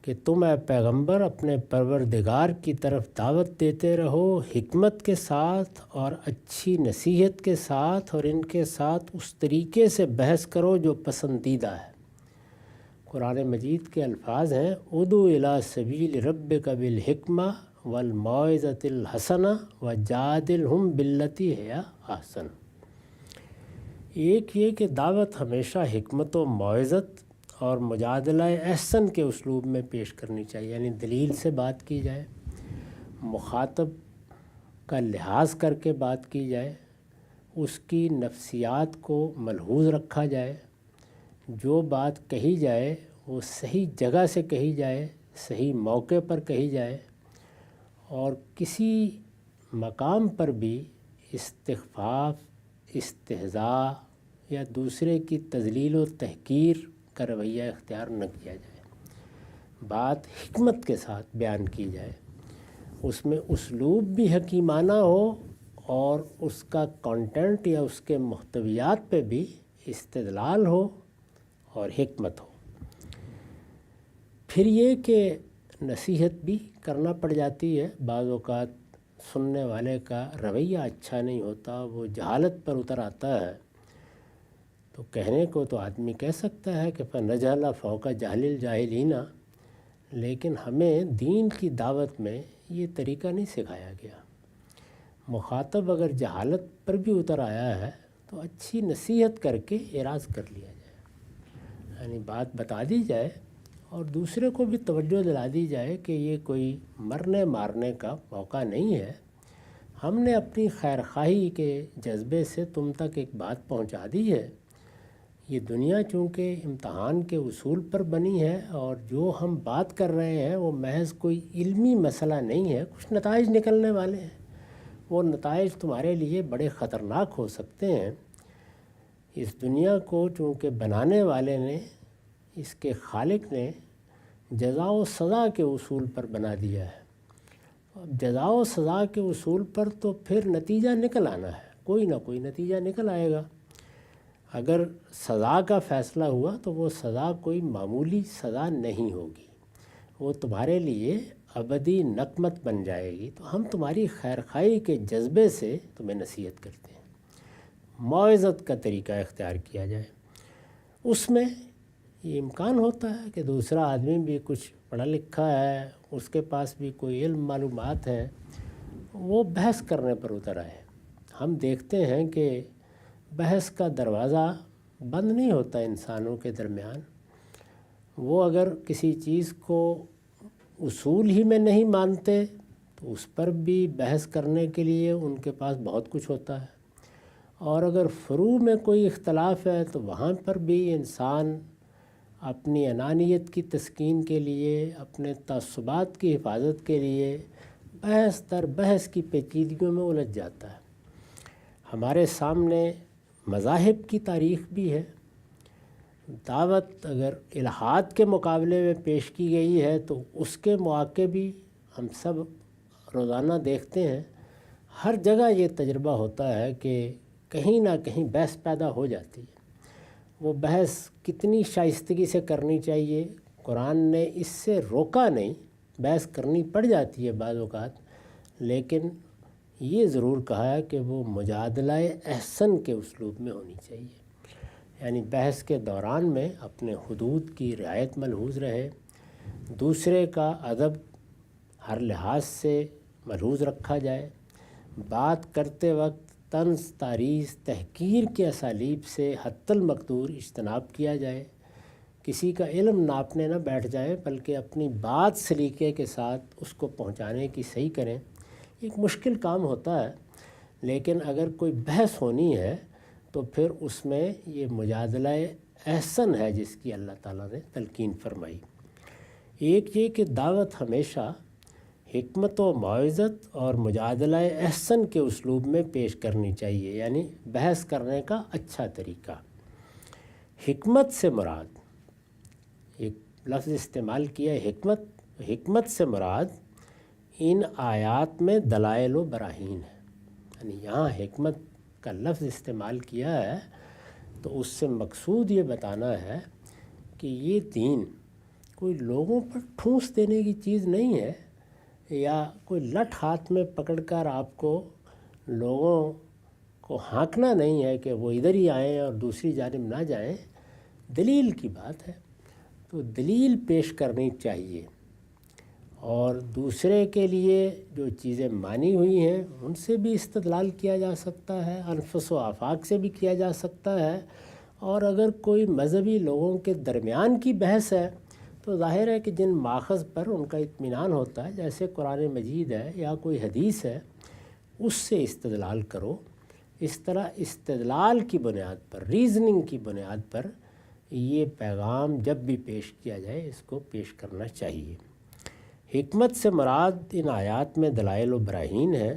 کہ تم اے پیغمبر اپنے پروردگار کی طرف دعوت دیتے رہو حکمت کے ساتھ اور اچھی نصیحت کے ساتھ، اور ان کے ساتھ اس طریقے سے بحث کرو جو پسندیدہ ہے۔ قرآن مجید کے الفاظ ہیں ادعو الی سبیل ربک بالحکمہ والموعظۃ الحسنہ وجادلہم باللتی ہی احسن۔ ایک یہ کہ دعوت ہمیشہ حکمت و موعظت اور مجادلہ احسن کے اسلوب میں پیش کرنی چاہیے، یعنی دلیل سے بات کی جائے، مخاطب کا لحاظ کر کے بات کی جائے، اس کی نفسیات کو ملحوظ رکھا جائے، جو بات کہی جائے وہ صحیح جگہ سے کہی جائے، صحیح موقع پر کہی جائے، اور کسی مقام پر بھی استخفاف، استہزاء یا دوسرے کی تذلیل و تحقیر کا رویہ اختیار نہ کیا جائے۔ بات حکمت کے ساتھ بیان کی جائے، اس میں اسلوب بھی حکیمانہ ہو اور اس کا کانٹینٹ یا اس کے محتویات پہ بھی استدلال ہو اور حکمت ہو۔ پھر یہ کہ نصیحت بھی کرنا پڑ جاتی ہے، بعض اوقات سننے والے کا رویہ اچھا نہیں ہوتا، وہ جہالت پر اتر آتا ہے، تو کہنے کو تو آدمی کہہ سکتا ہے کہ فَنَجْعَلَ فَوْقَ جَهْلِ الْجَاهِلِينَ، لیکن ہمیں دین کی دعوت میں یہ طریقہ نہیں سکھایا گیا۔ مخاطب اگر جہالت پر بھی اتر آیا ہے تو اچھی نصیحت کر کے اعراض کر لیا جائے، یعنی بات بتا دی جائے اور دوسرے کو بھی توجہ دلا دی جائے کہ یہ کوئی مرنے مارنے کا موقع نہیں ہے، ہم نے اپنی خیر خواہی کے جذبے سے تم تک ایک بات پہنچا دی ہے۔ یہ دنیا چونکہ امتحان کے اصول پر بنی ہے اور جو ہم بات کر رہے ہیں وہ محض کوئی علمی مسئلہ نہیں ہے، کچھ نتائج نکلنے والے ہیں، وہ نتائج تمہارے لیے بڑے خطرناک ہو سکتے ہیں۔ اس دنیا کو چونکہ بنانے والے نے، اس کے خالق نے جزا و سزا کے اصول پر بنا دیا ہے۔ اب جزا و سزا کے اصول پر تو پھر نتیجہ نکل آنا ہے، کوئی نہ کوئی نتیجہ نکل آئے گا۔ اگر سزا کا فیصلہ ہوا تو وہ سزا کوئی معمولی سزا نہیں ہوگی، وہ تمہارے لیے ابدی نقمت بن جائے گی۔ تو ہم تمہاری خیرخواہی کے جذبے سے تمہیں نصیحت کرتے ہیں، موعظت کا طریقہ اختیار کیا جائے۔ اس میں یہ امکان ہوتا ہے کہ دوسرا آدمی بھی کچھ پڑھا لکھا ہے، اس کے پاس بھی کوئی علم معلومات ہے، وہ بحث کرنے پر اتر آئے۔ ہم دیکھتے ہیں کہ بحث کا دروازہ بند نہیں ہوتا انسانوں کے درمیان۔ وہ اگر کسی چیز کو اصول ہی میں نہیں مانتے تو اس پر بھی بحث کرنے کے لیے ان کے پاس بہت کچھ ہوتا ہے، اور اگر فروع میں کوئی اختلاف ہے تو وہاں پر بھی انسان اپنی انانیت کی تسکین کے لیے، اپنے تعصبات کی حفاظت کے لیے بحث در بحث کی پیچیدگیوں میں الجھ جاتا ہے۔ ہمارے سامنے مذاہب کی تاریخ بھی ہے۔ دعوت اگر الہاد کے مقابلے میں پیش کی گئی ہے تو اس کے مواقع بھی ہم سب روزانہ دیکھتے ہیں۔ ہر جگہ یہ تجربہ ہوتا ہے کہ کہیں نہ کہیں بحث پیدا ہو جاتی ہے۔ وہ بحث کتنی شائستگی سے کرنی چاہیے، قرآن نے اس سے روکا نہیں، بحث کرنی پڑ جاتی ہے بعض اوقات، لیکن یہ ضرور کہا ہے کہ وہ مجادلہ احسن کے اسلوب میں ہونی چاہیے، یعنی بحث کے دوران میں اپنے حدود کی رعایت ملحوظ رہے، دوسرے کا ادب ہر لحاظ سے ملحوظ رکھا جائے، بات کرتے وقت طنز، تعریض، تحقیر کے اسالیب سے حتی المقدور اجتناب کیا جائے، کسی کا علم ناپنے نہ بیٹھ جائیں بلکہ اپنی بات سلیقے کے ساتھ اس کو پہنچانے کی صحیح کریں۔ ایک مشکل کام ہوتا ہے، لیکن اگر کوئی بحث ہونی ہے تو پھر اس میں یہ مجادلہ احسن ہے جس کی اللہ تعالیٰ نے تلقین فرمائی۔ ایک یہ کہ دعوت ہمیشہ حکمت و موعظت اور مجادلہ احسن کے اسلوب میں پیش کرنی چاہیے، یعنی بحث کرنے کا اچھا طریقہ۔ حکمت سے مراد، ایک لفظ استعمال کیا ہے حکمت سے مراد ان آیات میں دلائل و براہین ہے، یعنی یہاں حکمت کا لفظ استعمال کیا ہے تو اس سے مقصود یہ بتانا ہے کہ یہ دین کوئی لوگوں پر ٹھونس دینے کی چیز نہیں ہے، یا کوئی لٹ ہاتھ میں پکڑ کر آپ کو لوگوں کو ہانکنا نہیں ہے کہ وہ ادھر ہی آئیں اور دوسری جانب نہ جائیں۔ دلیل کی بات ہے تو دلیل پیش کرنی چاہیے، اور دوسرے کے لیے جو چیزیں مانی ہوئی ہیں ان سے بھی استدلال کیا جا سکتا ہے، انفس و آفاق سے بھی کیا جا سکتا ہے، اور اگر کوئی مذہبی لوگوں کے درمیان کی بحث ہے تو ظاہر ہے کہ جن ماخذ پر ان کا اطمینان ہوتا ہے، جیسے قرآن مجید ہے یا کوئی حدیث ہے، اس سے استدلال کرو۔ اس طرح استدلال کی بنیاد پر، ریزننگ کی بنیاد پر یہ پیغام جب بھی پیش کیا جائے اس کو پیش کرنا چاہیے۔ حکمت سے مراد ان آیات میں دلائل و براہین ہے،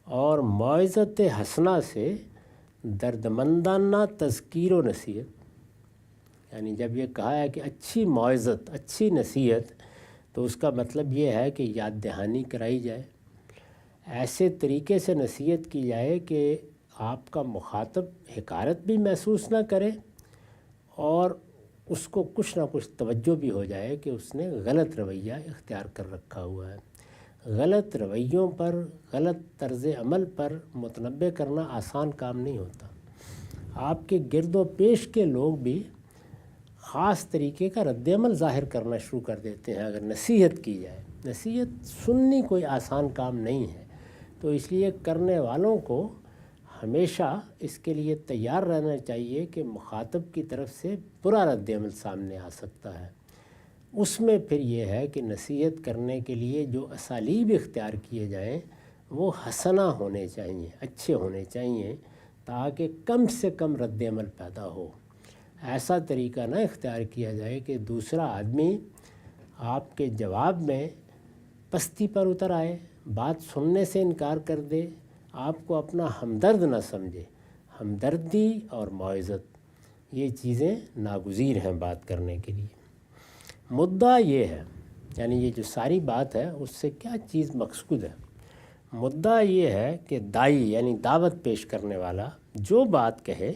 اور موعظت حسنہ سے دردمندانہ تذکیر و نصیحت، یعنی جب یہ کہا ہے کہ اچھی موعظت، اچھی نصیحت، تو اس کا مطلب یہ ہے کہ یاد دہانی کرائی جائے، ایسے طریقے سے نصیحت کی جائے کہ آپ کا مخاطب حقارت بھی محسوس نہ کرے اور اس کو کچھ نہ کچھ توجہ بھی ہو جائے کہ اس نے غلط رویہ اختیار کر رکھا ہوا ہے۔ غلط رویوں پر، غلط طرز عمل پر متنبہ کرنا آسان کام نہیں ہوتا۔ آپ کے گرد و پیش کے لوگ بھی خاص طریقے کا رد عمل ظاہر کرنا شروع کر دیتے ہیں اگر نصیحت کی جائے۔ نصیحت سننی کوئی آسان کام نہیں ہے، تو اس لیے کرنے والوں کو ہمیشہ اس کے لیے تیار رہنا چاہیے کہ مخاطب کی طرف سے برا رد عمل سامنے آ سکتا ہے۔ اس میں پھر یہ ہے کہ نصیحت کرنے کے لیے جو اسالیب اختیار کیے جائیں وہ حسنہ ہونے چاہیے، اچھے ہونے چاہیے، تاکہ کم سے کم رد عمل پیدا ہو۔ ایسا طریقہ نہ اختیار کیا جائے کہ دوسرا آدمی آپ کے جواب میں پستی پر اتر آئے، بات سننے سے انکار کر دے، آپ کو اپنا ہمدرد نہ سمجھے۔ ہمدردی اور موعظت یہ چیزیں ناگزیر ہیں بات کرنے کے لیے۔ مدعا یہ ہے، یعنی یہ جو ساری بات ہے اس سے کیا چیز مقصود ہے؟ مدعا یہ ہے کہ داعی یعنی دعوت پیش کرنے والا جو بات کہے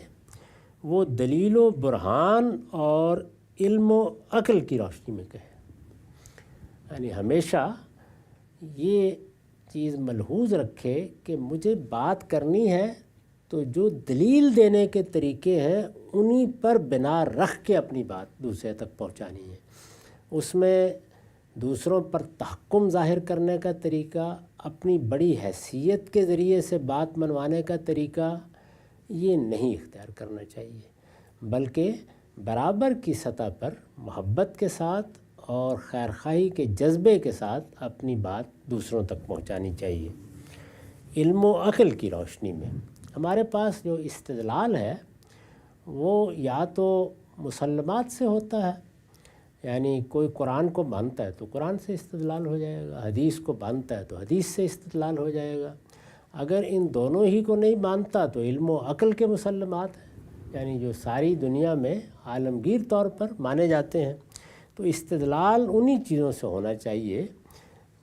وہ دلیل و برہان اور علم و عقل کی روشنی میں کہے۔ یعنی ہمیشہ یہ چیز ملحوظ رکھے کہ مجھے بات کرنی ہے تو جو دلیل دینے کے طریقے ہیں انہی پر بنا رکھ کے اپنی بات دوسرے تک پہنچانی ہے۔ اس میں دوسروں پر تحکم ظاہر کرنے کا طریقہ، اپنی بڑی حیثیت کے ذریعے سے بات منوانے کا طریقہ یہ نہیں اختیار کرنا چاہیے، بلکہ برابر کی سطح پر محبت کے ساتھ اور خیرخواہی کے جذبے کے ساتھ اپنی بات دوسروں تک پہنچانی چاہیے۔ علم و عقل کی روشنی میں ہمارے پاس جو استدلال ہے وہ یا تو مسلمات سے ہوتا ہے، یعنی کوئی قرآن کو مانتا ہے تو قرآن سے استدلال ہو جائے گا، حدیث کو مانتا ہے تو حدیث سے استدلال ہو جائے گا۔ اگر ان دونوں ہی کو نہیں مانتا تو علم و عقل کے مسلمات ہیں، یعنی جو ساری دنیا میں عالمگیر طور پر مانے جاتے ہیں۔ تو استدلال انہی چیزوں سے ہونا چاہیے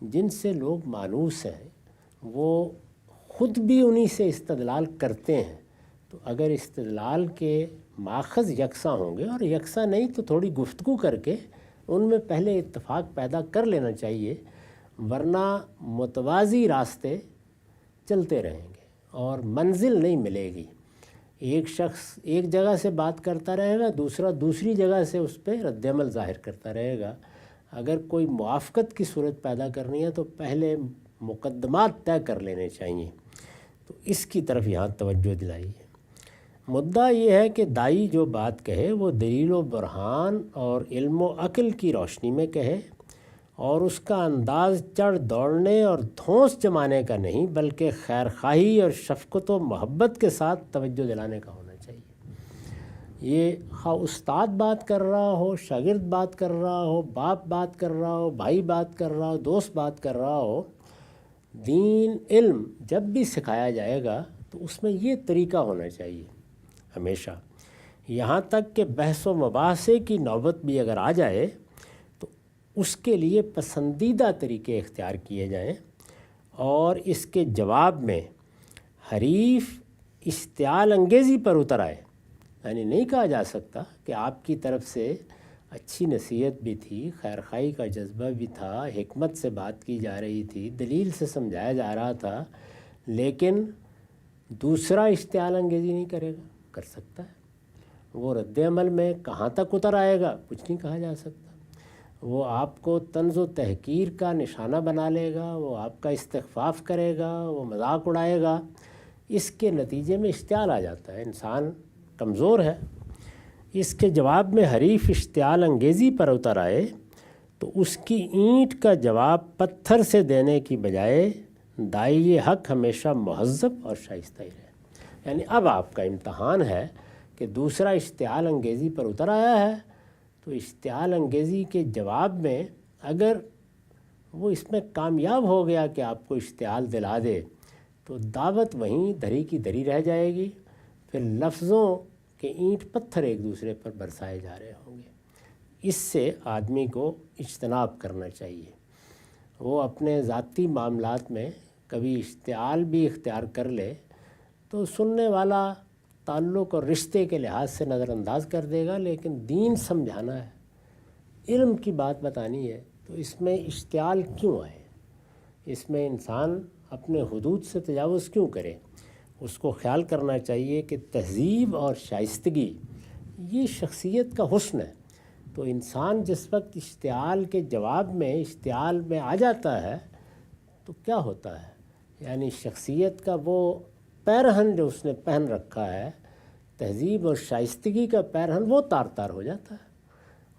جن سے لوگ مانوس ہیں، وہ خود بھی انہی سے استدلال کرتے ہیں۔ تو اگر استدلال کے ماخذ یکساں ہوں گے، اور یکساں نہیں تو تھوڑی گفتگو کر کے ان میں پہلے اتفاق پیدا کر لینا چاہیے، ورنہ متوازی راستے چلتے رہیں گے اور منزل نہیں ملے گی۔ ایک شخص ایک جگہ سے بات کرتا رہے گا، دوسرا دوسری جگہ سے اس پہ رد عمل ظاہر کرتا رہے گا۔ اگر کوئی موافقت کی صورت پیدا کرنی ہے تو پہلے مقدمات طے کر لینے چاہیے۔ تو اس کی طرف یہاں توجہ دلائی ہے۔ مدعا یہ ہے کہ داعی جو بات کہے وہ دلیل و برہان اور علم و عقل کی روشنی میں کہے، اور اس کا انداز چڑھ دوڑنے اور دھونس جمانے کا نہیں، بلکہ خیرخواہی اور شفقت و محبت کے ساتھ توجہ دلانے کا ہونا چاہیے۔ یہ خواہ استاد بات کر رہا ہو، شاگرد بات کر رہا ہو، باپ بات کر رہا ہو، بھائی بات کر رہا ہو، دوست بات کر رہا ہو، دین علم جب بھی سکھایا جائے گا تو اس میں یہ طریقہ ہونا چاہیے ہمیشہ۔ یہاں تک کہ بحث و مباحثے کی نوبت بھی اگر آ جائے تو اس کے لیے پسندیدہ طریقے اختیار کیے جائیں، اور اس کے جواب میں حریف اشتعال انگیزی پر اتر آئے۔ یعنی نہیں کہا جا سکتا کہ آپ کی طرف سے اچھی نصیحت بھی تھی، خیرخواہی کا جذبہ بھی تھا، حکمت سے بات کی جا رہی تھی، دلیل سے سمجھایا جا رہا تھا، لیکن دوسرا اشتعال انگیزی نہیں کرے گا۔ کر سکتا ہے، وہ رد عمل میں کہاں تک اتر آئے گا کچھ نہیں کہا جا سکتا۔ وہ آپ کو طنز و تحقیر کا نشانہ بنا لے گا، وہ آپ کا استخفاف کرے گا، وہ مذاق اڑائے گا۔ اس کے نتیجے میں اشتعال آ جاتا ہے، انسان کمزور ہے۔ اس کے جواب میں حریف اشتعال انگیزی پر اتر آئے تو اس کی اینٹ کا جواب پتھر سے دینے کی بجائے داعی حق ہمیشہ مہذب اور شائستہ ہی رہے۔ یعنی اب آپ کا امتحان ہے کہ دوسرا اشتعال انگیزی پر اتر آیا ہے تو اشتعال انگیزی کے جواب میں اگر وہ اس میں کامیاب ہو گیا کہ آپ کو اشتعال دلا دے تو دعوت وہیں دھری کی دھری رہ جائے گی، پھر لفظوں کہ اینٹ پتھر ایک دوسرے پر برسائے جا رہے ہوں گے۔ اس سے آدمی کو اجتناب کرنا چاہیے۔ وہ اپنے ذاتی معاملات میں کبھی اشتعال بھی اختیار کر لے تو سننے والا تعلق اور رشتے کے لحاظ سے نظر انداز کر دے گا، لیکن دین سمجھانا ہے، علم کی بات بتانی ہے، تو اس میں اشتعال کیوں آئے؟ اس میں انسان اپنے حدود سے تجاوز کیوں کرے؟ اس کو خیال کرنا چاہیے کہ تہذیب اور شائستگی یہ شخصیت کا حسن ہے۔ تو انسان جس وقت اشتعال کے جواب میں اشتعال میں آ جاتا ہے تو کیا ہوتا ہے؟ یعنی شخصیت کا وہ پیرہن جو اس نے پہن رکھا ہے، تہذیب اور شائستگی کا پیرہن، وہ تار تار ہو جاتا ہے،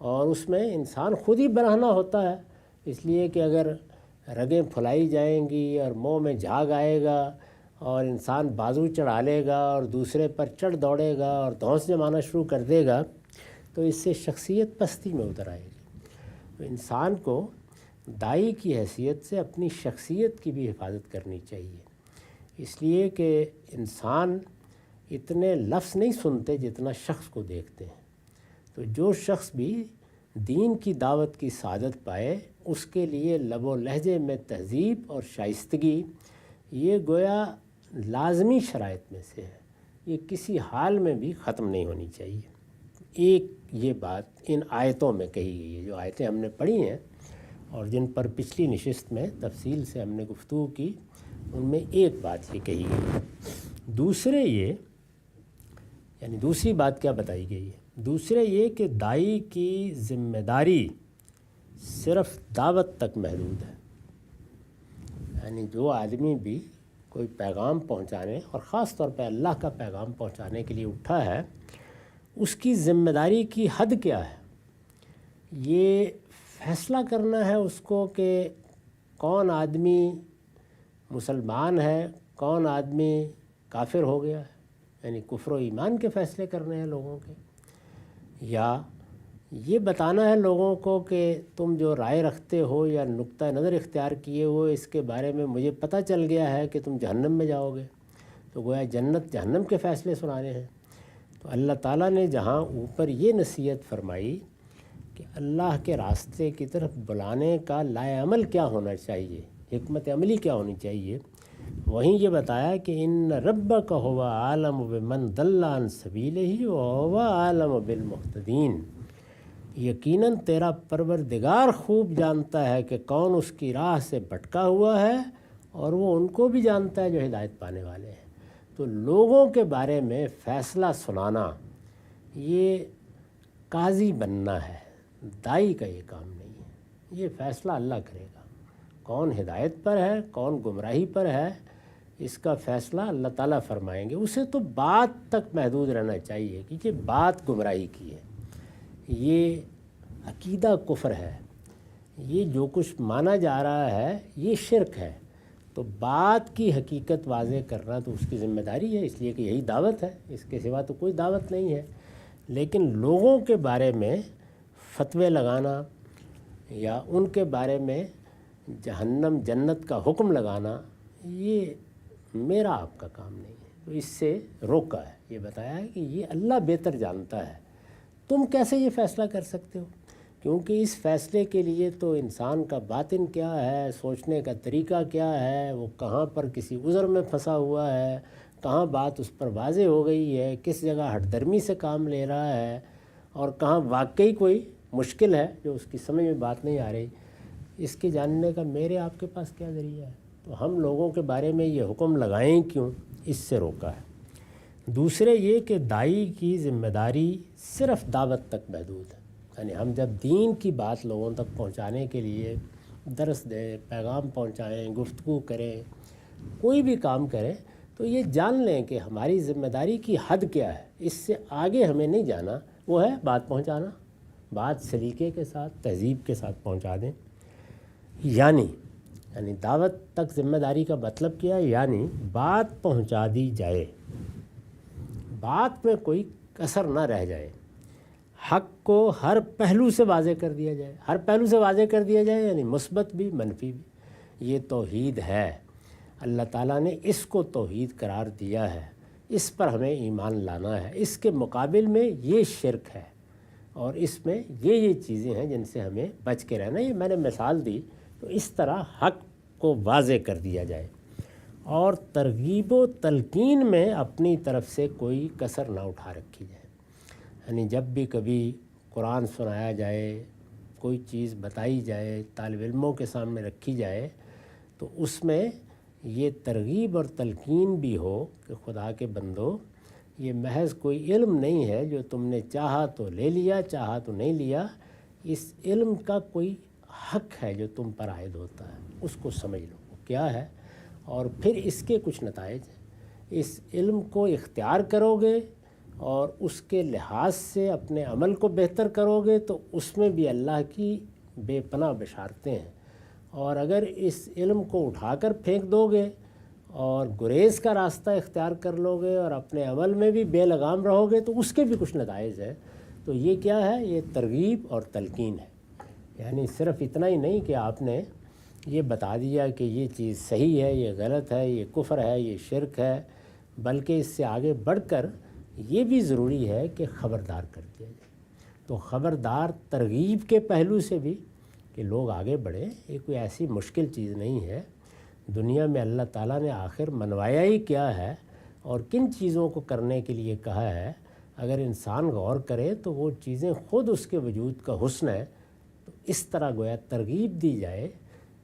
اور اس میں انسان خود ہی برہنہ ہوتا ہے۔ اس لیے کہ اگر رگیں پھلائی جائیں گی اور منہ میں جھاگ آئے گا اور انسان بازو چڑھا لے گا اور دوسرے پر چڑھ دوڑے گا اور دھونس جمانا شروع کر دے گا تو اس سے شخصیت پستی میں اتر آئے گی۔ تو انسان کو داعی کی حیثیت سے اپنی شخصیت کی بھی حفاظت کرنی چاہیے، اس لیے کہ انسان اتنے لفظ نہیں سنتے جتنا شخص کو دیکھتے ہیں۔ تو جو شخص بھی دین کی دعوت کی سعادت پائے، اس کے لیے لب و لہجے میں تہذیب اور شائستگی یہ گویا لازمی شرائط میں سے ہے، یہ کسی حال میں بھی ختم نہیں ہونی چاہیے۔ ایک یہ بات ان آیتوں میں کہی گئی ہے، جو آیتیں ہم نے پڑھی ہیں اور جن پر پچھلی نشست میں تفصیل سے ہم نے گفتگو کی، ان میں ایک بات یہ کہی گئی ہے۔ دوسرے یہ یعنی دوسری بات کیا بتائی گئی ہے؟ دوسرے یہ کہ داعی کی ذمہ داری صرف دعوت تک محدود ہے، یعنی جو آدمی بھی کوئی پیغام پہنچانے اور خاص طور پہ اللہ کا پیغام پہنچانے کے لیے اٹھا ہے، اس کی ذمہ داری کی حد کیا ہے؟ یہ فیصلہ کرنا ہے اس کو کہ کون آدمی مسلمان ہے، کون آدمی کافر ہو گیا ہے، یعنی کفر و ایمان کے فیصلے کرنے ہیں لوگوں کے، یا یہ بتانا ہے لوگوں کو کہ تم جو رائے رکھتے ہو یا نقطہ نظر اختیار کیے ہو اس کے بارے میں مجھے پتہ چل گیا ہے کہ تم جہنم میں جاؤ گے، تو گویا جنت جہنم کے فیصلے سنانے ہیں۔ تو اللہ تعالیٰ نے جہاں اوپر یہ نصیحت فرمائی کہ اللہ کے راستے کی طرف بلانے کا لائے عمل کیا ہونا چاہیے، حکمت عملی کیا ہونی چاہیے، وہیں یہ بتایا کہ ان ربک هو عالم بمن ضل عن سبیلہ وهو عالم بالمہتدین، یقیناً تیرا پروردگار خوب جانتا ہے کہ کون اس کی راہ سے بھٹکا ہوا ہے، اور وہ ان کو بھی جانتا ہے جو ہدایت پانے والے ہیں۔ تو لوگوں کے بارے میں فیصلہ سنانا یہ قاضی بننا ہے، داعی کا یہ کام نہیں ہے، یہ فیصلہ اللہ کرے گا، کون ہدایت پر ہے کون گمراہی پر ہے، اس کا فیصلہ اللہ تعالیٰ فرمائیں گے۔ اسے تو بات تک محدود رہنا چاہیے کہ یہ بات گمراہی کی ہے، یہ عقیدہ کفر ہے، یہ جو کچھ مانا جا رہا ہے یہ شرک ہے، تو بات کی حقیقت واضح کرنا تو اس کی ذمہ داری ہے، اس لیے کہ یہی دعوت ہے، اس کے سوا تو کوئی دعوت نہیں ہے۔ لیکن لوگوں کے بارے میں فتوے لگانا یا ان کے بارے میں جہنم جنت کا حکم لگانا یہ میرا آپ کا کام نہیں ہے، تو اس سے روکا ہے، یہ بتایا ہے کہ یہ اللہ بہتر جانتا ہے، تم کیسے یہ فیصلہ کر سکتے ہو، کیونکہ اس فیصلے کے لیے تو انسان کا باطن کیا ہے، سوچنے کا طریقہ کیا ہے، وہ کہاں پر کسی عذر میں پھنسا ہوا ہے، کہاں بات اس پر واضح ہو گئی ہے، کس جگہ ہٹ درمی سے کام لے رہا ہے، اور کہاں واقعی کوئی مشکل ہے جو اس کی سمجھ میں بات نہیں آ رہی، اس کے جاننے کا میرے آپ کے پاس کیا ذریعہ ہے؟ تو ہم لوگوں کے بارے میں یہ حکم لگائیں کیوں، اس سے روکا ہے۔ دوسرے یہ کہ داعی کی ذمہ داری صرف دعوت تک محدود ہے، یعنی ہم جب دین کی بات لوگوں تک پہنچانے کے لیے درس دیں، پیغام پہنچائیں، گفتگو کریں، کوئی بھی کام کریں، تو یہ جان لیں کہ ہماری ذمہ داری کی حد کیا ہے، اس سے آگے ہمیں نہیں جانا، وہ ہے بات پہنچانا، بات سلیقے کے ساتھ تہذیب کے ساتھ پہنچا دیں۔ یعنی دعوت تک ذمہ داری کا مطلب کیا ہے، یعنی بات پہنچا دی جائے، بات میں کوئی کسر نہ رہ جائے، حق کو ہر پہلو سے واضح کر دیا جائے، ہر پہلو سے واضح کر دیا جائے، یعنی مثبت بھی منفی بھی۔ یہ توحید ہے، اللہ تعالیٰ نے اس کو توحید قرار دیا ہے، اس پر ہمیں ایمان لانا ہے، اس کے مقابل میں یہ شرک ہے، اور اس میں یہ چیزیں ہیں جن سے ہمیں بچ کے رہنا۔ یہ میں نے مثال دی، تو اس طرح حق کو واضح کر دیا جائے، اور ترغیب و تلقین میں اپنی طرف سے کوئی کسر نہ اٹھا رکھی جائے، یعنی جب بھی کبھی قرآن سنایا جائے، کوئی چیز بتائی جائے، طالب علموں کے سامنے رکھی جائے، تو اس میں یہ ترغیب اور تلقین بھی ہو کہ خدا کے بندو، یہ محض کوئی علم نہیں ہے جو تم نے چاہا تو لے لیا، چاہا تو نہیں لیا، اس علم کا کوئی حق ہے جو تم پر عائد ہوتا ہے، اس کو سمجھ لو کیا ہے، اور پھر اس کے کچھ نتائج ہیں۔ اس علم کو اختیار کرو گے اور اس کے لحاظ سے اپنے عمل کو بہتر کرو گے تو اس میں بھی اللہ کی بے پناہ بشارتیں ہیں، اور اگر اس علم کو اٹھا کر پھینک دو گے اور گریز کا راستہ اختیار کر لو گے اور اپنے عمل میں بھی بے لگام رہو گے تو اس کے بھی کچھ نتائج ہیں۔ تو یہ کیا ہے؟ یہ ترغیب اور تلقین ہے، یعنی صرف اتنا ہی نہیں کہ آپ نے یہ بتا دیا کہ یہ چیز صحیح ہے، یہ غلط ہے، یہ کفر ہے، یہ شرک ہے، بلکہ اس سے آگے بڑھ کر یہ بھی ضروری ہے کہ خبردار کر دیا جائے۔ تو خبردار ترغیب کے پہلو سے بھی کہ لوگ آگے بڑھیں، یہ کوئی ایسی مشکل چیز نہیں ہے۔ دنیا میں اللہ تعالیٰ نے آخر منوایا ہی کیا ہے اور کن چیزوں کو کرنے کے لیے کہا ہے، اگر انسان غور کرے تو وہ چیزیں خود اس کے وجود کا حسن ہے۔ تو اس طرح گویا ترغیب دی جائے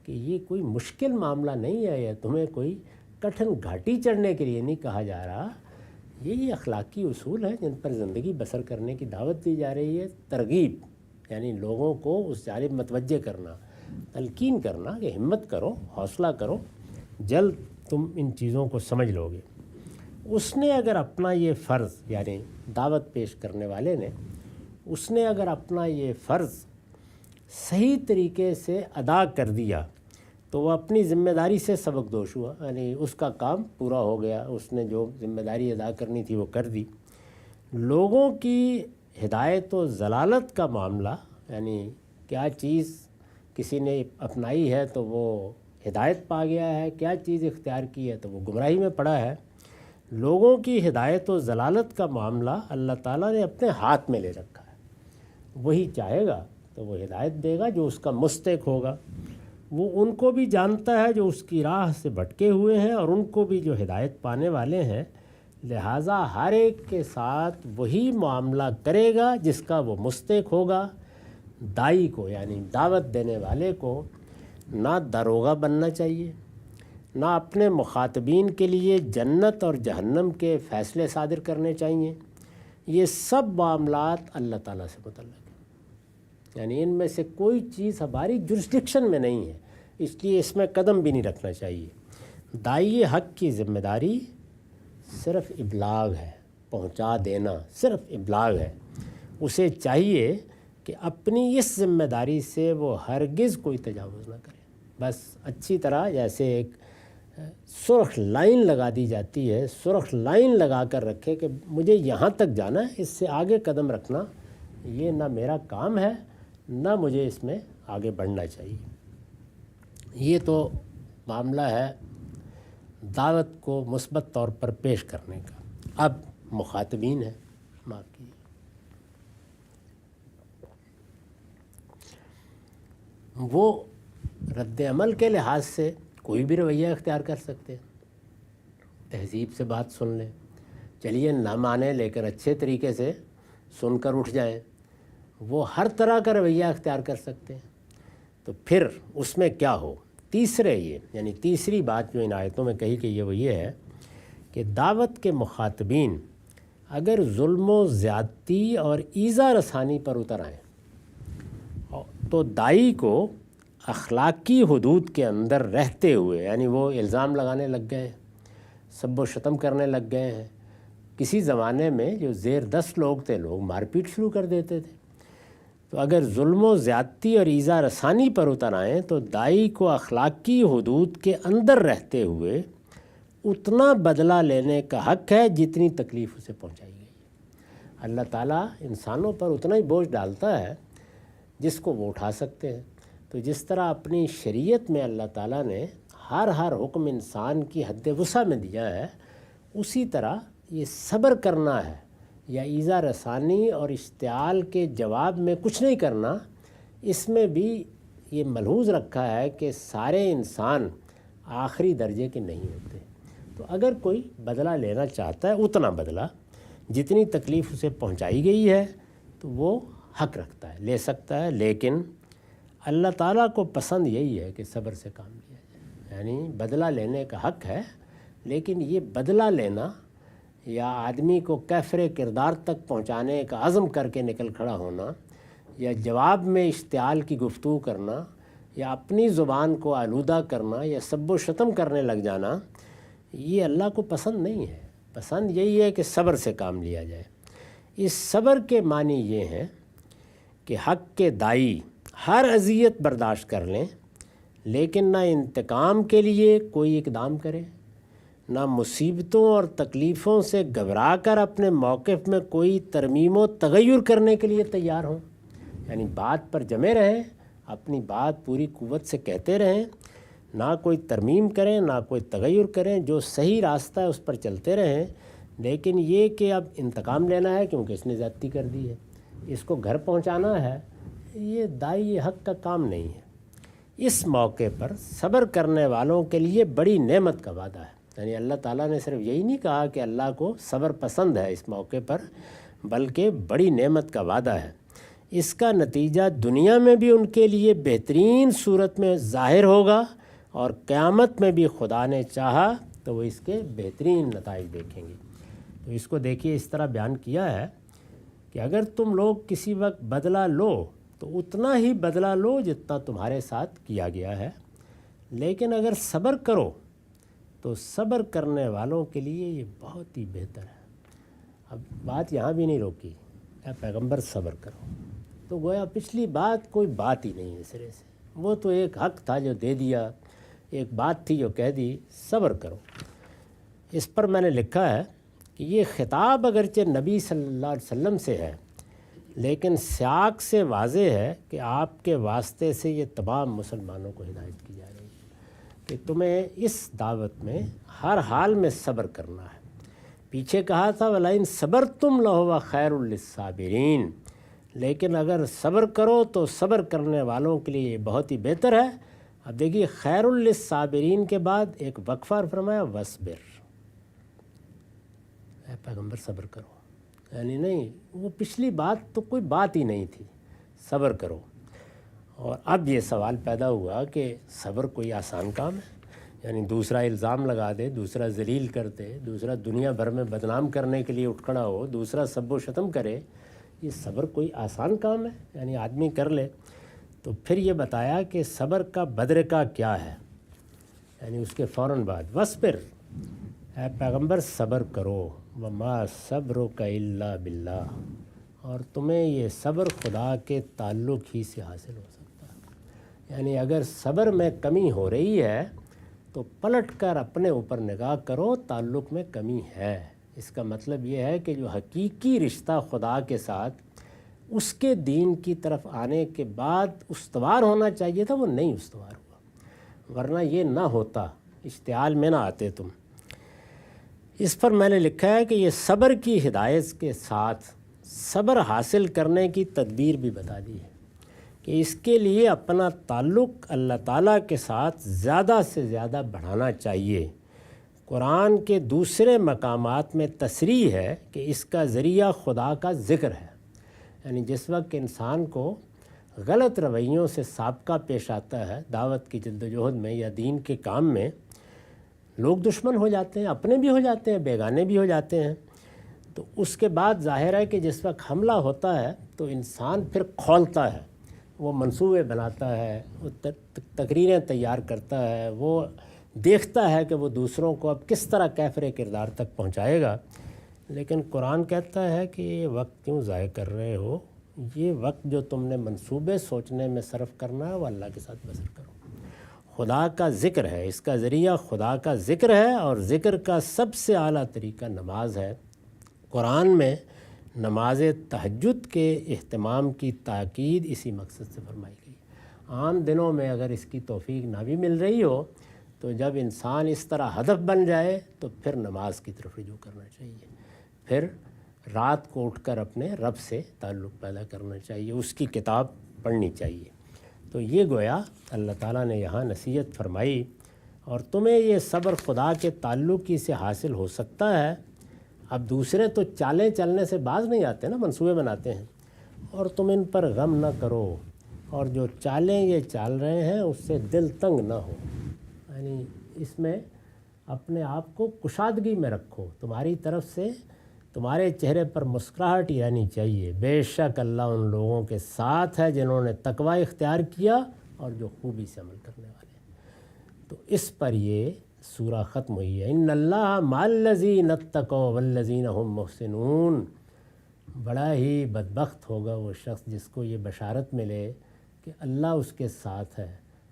کہ یہ کوئی مشکل معاملہ نہیں ہے، یا تمہیں کوئی کٹھن گھاٹی چڑھنے کے لیے نہیں کہا جا رہا، یہ اخلاقی اصول ہیں جن پر زندگی بسر کرنے کی دعوت دی جا رہی ہے۔ ترغیب یعنی لوگوں کو اس جانب متوجہ کرنا، تلقین کرنا کہ ہمت کرو، حوصلہ کرو، جلد تم ان چیزوں کو سمجھ لو گے۔ اس نے اگر اپنا یہ فرض، یعنی دعوت پیش کرنے والے نے، اس نے اگر اپنا یہ فرض صحیح طریقے سے ادا کر دیا تو وہ اپنی ذمہ داری سے سبکدوش ہوا، یعنی اس کا کام پورا ہو گیا، اس نے جو ذمہ داری ادا کرنی تھی وہ کر دی۔ لوگوں کی ہدایت و ضلالت کا معاملہ، یعنی کیا چیز کسی نے اپنائی ہے تو وہ ہدایت پا گیا ہے، کیا چیز اختیار کی ہے تو وہ گمراہی میں پڑا ہے، لوگوں کی ہدایت و ضلالت کا معاملہ اللہ تعالیٰ نے اپنے ہاتھ میں لے رکھا ہے۔ وہی چاہے گا تو وہ ہدایت دے گا جو اس کا مستحق ہوگا۔ وہ ان کو بھی جانتا ہے جو اس کی راہ سے بھٹکے ہوئے ہیں، اور ان کو بھی جو ہدایت پانے والے ہیں، لہٰذا ہر ایک کے ساتھ وہی معاملہ کرے گا جس کا وہ مستحق ہوگا۔ داعی کو یعنی دعوت دینے والے کو نہ داروغہ بننا چاہیے، نہ اپنے مخاطبین کے لیے جنت اور جہنم کے فیصلے صادر کرنے چاہیے۔ یہ سب معاملات اللہ تعالیٰ سے متعلق ہیں، یعنی ان میں سے کوئی چیز ہماری جورسڈکشن میں نہیں ہے، اس لیے اس میں قدم بھی نہیں رکھنا چاہیے۔ داعی حق کی ذمہ داری صرف ابلاغ ہے، پہنچا دینا صرف ابلاغ ہے۔ اسے چاہیے کہ اپنی اس ذمہ داری سے وہ ہرگز کوئی تجاوز نہ کرے، بس اچھی طرح جیسے ایک سرخ لائن لگا دی جاتی ہے، سرخ لائن لگا کر رکھے کہ مجھے یہاں تک جانا ہے، اس سے آگے قدم رکھنا یہ نہ میرا کام ہے، نہ مجھے اس میں آگے بڑھنا چاہیے۔ یہ تو معاملہ ہے دعوت کو مثبت طور پر پیش کرنے کا۔ اب مخاطبین ہیں، معاف کیجیے، وہ رد عمل کے لحاظ سے کوئی بھی رویہ اختیار کر سکتے ہیں۔ تہذیب سے بات سن لیں، چلیے نہ مانیں لیکن اچھے طریقے سے سن کر اٹھ جائیں، وہ ہر طرح کا رویہ اختیار کر سکتے ہیں۔ تو پھر اس میں کیا ہو؟ تیسرے یہ یعنی تیسری بات جو ان آیتوں میں کہی گئی ہے وہ یہ ہے کہ دعوت کے مخاطبین اگر ظلم و زیادتی اور ایذا رسانی پر اتر آئیں تو داعی کو اخلاقی حدود کے اندر رہتے ہوئے، یعنی وہ الزام لگانے لگ گئے ہیں، سب و شتم کرنے لگ گئے ہیں۔ کسی زمانے میں جو زیر 10 لوگ تھے، لوگ مار پیٹ شروع کر دیتے تھے۔ تو اگر ظلم و زیادتی اور ایذا رسانی پر اتر آئیں تو داعی کو اخلاقی حدود کے اندر رہتے ہوئے اتنا بدلہ لینے کا حق ہے جتنی تکلیف اسے پہنچائی گئی ہے۔ اللہ تعالیٰ انسانوں پر اتنا ہی بوجھ ڈالتا ہے جس کو وہ اٹھا سکتے ہیں۔ تو جس طرح اپنی شریعت میں اللہ تعالیٰ نے ہر حکم انسان کی حد وسع میں دیا ہے، اسی طرح یہ صبر کرنا ہے یا ایذا رسانی اور اشتعال کے جواب میں کچھ نہیں کرنا، اس میں بھی یہ ملحوظ رکھا ہے کہ سارے انسان آخری درجے کے نہیں ہوتے۔ تو اگر کوئی بدلہ لینا چاہتا ہے اتنا بدلہ جتنی تکلیف اسے پہنچائی گئی ہے تو وہ حق رکھتا ہے، لے سکتا ہے، لیکن اللہ تعالیٰ کو پسند یہی ہے کہ صبر سے کام لیا جائے۔ یعنی بدلہ لینے کا حق ہے، لیکن یہ بدلہ لینا یا آدمی کو کیفر کردار تک پہنچانے کا عزم کر کے نکل کھڑا ہونا، یا جواب میں اشتعال کی گفتگو کرنا، یا اپنی زبان کو آلودہ کرنا، یا سب و شتم کرنے لگ جانا، یہ اللہ کو پسند نہیں ہے۔ پسند یہی ہے کہ صبر سے کام لیا جائے۔ اس صبر کے معنی یہ ہیں کہ حق کے داعی ہر اذیت برداشت کر لیں، لیکن نہ انتقام کے لیے کوئی اقدام کرے، نہ مصیبتوں اور تکلیفوں سے گھبرا کر اپنے موقف میں کوئی ترمیم و تغیر کرنے کے لیے تیار ہوں۔ یعنی بات پر جمے رہیں، اپنی بات پوری قوت سے کہتے رہیں، نہ کوئی ترمیم کریں نہ کوئی تغیر کریں، جو صحیح راستہ ہے اس پر چلتے رہیں، لیکن یہ کہ اب انتقام لینا ہے کیونکہ اس نے زیادتی کر دی ہے، اس کو گھر پہنچانا ہے، یہ داعی حق کا کام نہیں ہے۔ اس موقع پر صبر کرنے والوں کے لیے بڑی نعمت کا وعدہ ہے۔ یعنی اللہ تعالیٰ نے صرف یہی نہیں کہا کہ اللہ کو صبر پسند ہے اس موقع پر، بلکہ بڑی نعمت کا وعدہ ہے۔ اس کا نتیجہ دنیا میں بھی ان کے لیے بہترین صورت میں ظاہر ہوگا، اور قیامت میں بھی خدا نے چاہا تو وہ اس کے بہترین نتائج دیکھیں گے۔ تو اس کو دیکھیے، اس طرح بیان کیا ہے کہ اگر تم لوگ کسی وقت بدلہ لو تو اتنا ہی بدلہ لو جتنا تمہارے ساتھ کیا گیا ہے، لیکن اگر صبر کرو تو صبر کرنے والوں کے لیے یہ بہت ہی بہتر ہے۔ اب بات یہاں بھی نہیں روکی، اے پیغمبر صبر کرو، تو گویا پچھلی بات کوئی بات ہی نہیں ہے سرے سے، وہ تو ایک حق تھا جو دے دیا، ایک بات تھی جو کہہ دی صبر کرو۔ اس پر میں نے لکھا ہے کہ یہ خطاب اگرچہ نبی صلی اللہ علیہ وسلم سے ہے، لیکن سیاق سے واضح ہے کہ آپ کے واسطے سے یہ تمام مسلمانوں کو ہدایت کی جا رہی ہے کہ تمہیں اس دعوت میں ہر حال میں صبر کرنا ہے۔ پیچھے کہا تھا وَلَئِن صَبَرْتُمْ لَهُوَ خَيْرٌ لِلصَّابِرِينَ، لیکن اگر صبر کرو تو صبر کرنے والوں کے لیے یہ بہت ہی بہتر ہے۔ اب دیکھیے خیر للصابرین کے بعد ایک وقفہ فرمایا وَاصْبِرْ، اے پیغمبر صبر کرو، یعنی نہیں، وہ پچھلی بات تو کوئی بات ہی نہیں تھی، صبر کرو۔ اور اب یہ سوال پیدا ہوا کہ صبر کوئی آسان کام ہے؟ یعنی دوسرا الزام لگا دے، دوسرا ذلیل کر دے، دوسرا دنیا بھر میں بدنام کرنے کے لیے اٹھ کھڑا ہو، دوسرا سب و شتم کرے، یہ صبر کوئی آسان کام ہے؟ یعنی آدمی کر لے؟ تو پھر یہ بتایا کہ صبر کا بدرکہ کیا ہے، یعنی اس کے فوراً بعد وَاصْبِرْ، اے پیغمبر صبر کرو، وَمَا صَبْرُكَ إِلَّا بِاللَّهِ، اور تمہیں یہ صبر خدا کے تعلق ہی سے حاصل ہو سکتا ہے۔ یعنی اگر صبر میں کمی ہو رہی ہے تو پلٹ کر اپنے اوپر نگاہ کرو، تعلق میں کمی ہے۔ اس کا مطلب یہ ہے کہ جو حقیقی رشتہ خدا کے ساتھ اس کے دین کی طرف آنے کے بعد استوار ہونا چاہیے تھا، وہ نہیں استوار ہوا، ورنہ یہ نہ ہوتا، اشتعال میں نہ آتے تم۔ اس پر میں نے لکھا ہے کہ یہ صبر کی ہدایت کے ساتھ صبر حاصل کرنے کی تدبیر بھی بتا دی ہے کہ اس کے لیے اپنا تعلق اللہ تعالیٰ کے ساتھ زیادہ سے زیادہ بڑھانا چاہیے۔ قرآن کے دوسرے مقامات میں تصریح ہے کہ اس کا ذریعہ خدا کا ذکر ہے۔ یعنی جس وقت انسان کو غلط رویوں سے سابقہ پیش آتا ہے دعوت کی جدوجہد میں یا دین کے کام میں، لوگ دشمن ہو جاتے ہیں، اپنے بھی ہو جاتے ہیں، بیگانے بھی ہو جاتے ہیں، تو اس کے بعد ظاہر ہے کہ جس وقت حملہ ہوتا ہے تو انسان پھر کھولتا ہے، وہ منصوبے بناتا ہے، وہ تقریریں تیار کرتا ہے، وہ دیکھتا ہے کہ وہ دوسروں کو اب کس طرح کیفر کردار تک پہنچائے گا۔ لیکن قرآن کہتا ہے کہ یہ وقت کیوں ضائع کر رہے ہو، یہ وقت جو تم نے منصوبے سوچنے میں صرف کرنا ہے وہ اللہ کے ساتھ بسر کرو۔ خدا کا ذکر ہے، اس کا ذریعہ خدا کا ذکر ہے، اور ذکر کا سب سے اعلیٰ طریقہ نماز ہے۔ قرآن میں نماز تہجد کے اہتمام کی تاکید اسی مقصد سے فرمائی گئی۔ عام دنوں میں اگر اس کی توفیق نہ بھی مل رہی ہو تو جب انسان اس طرح ہدف بن جائے تو پھر نماز کی طرف رجوع کرنا چاہیے، پھر رات کو اٹھ کر اپنے رب سے تعلق پیدا کرنا چاہیے، اس کی کتاب پڑھنی چاہیے۔ تو یہ گویا اللہ تعالیٰ نے یہاں نصیحت فرمائی، اور تمہیں یہ صبر خدا کے تعلق ہی سے حاصل ہو سکتا ہے۔ اب دوسرے تو چالیں چلنے سے باز نہیں آتے نا، منصوبے بناتے ہیں، اور تم ان پر غم نہ کرو، اور جو چالیں یہ چال رہے ہیں اس سے دل تنگ نہ ہو، یعنی اس میں اپنے آپ کو کشادگی میں رکھو، تمہاری طرف سے تمہارے چہرے پر مسکراہٹ ہی رہنی چاہیے۔ بے شک اللہ ان لوگوں کے ساتھ ہے جنہوں نے تقوی اختیار کیا اور جو خوبی سے عمل کرنے والے ہیں۔ تو اس پر یہ سورہ ختم ہوئی ہے، ان اللہ مع الذین اتقوا والذین هم محسنون۔ بڑا ہی بدبخت ہوگا وہ شخص جس کو یہ بشارت ملے کہ اللہ اس کے ساتھ ہے،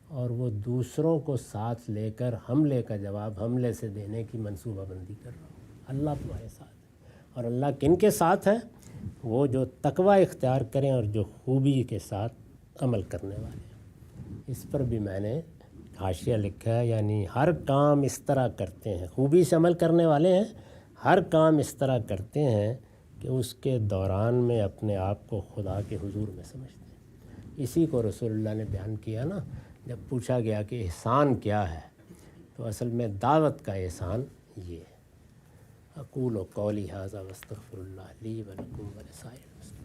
اور وہ دوسروں کو ساتھ لے کر حملے کا جواب حملے سے دینے کی منصوبہ بندی کر رہا ہو۔ اللہ تمہارے ساتھ ہے، اور اللہ کن کے ساتھ ہے؟ وہ جو تقوی اختیار کریں اور جو خوبی کے ساتھ عمل کرنے والے ہیں۔ اس پر بھی میں نے حاشیہ لکھا ہے، یعنی ہر کام اس طرح کرتے ہیں، خوبی سے عمل کرنے والے ہیں، ہر کام اس طرح کرتے ہیں کہ اس کے دوران میں اپنے آپ کو خدا کے حضور میں سمجھتے ہیں۔ اسی کو رسول اللہ نے بیان کیا نا، جب پوچھا گیا کہ احسان کیا ہے، تو اصل میں دعوت کا احسان یہ ہے۔ اقول قولی ھذا واستغفر اللہ لی ولکم ولسائر المسلمین۔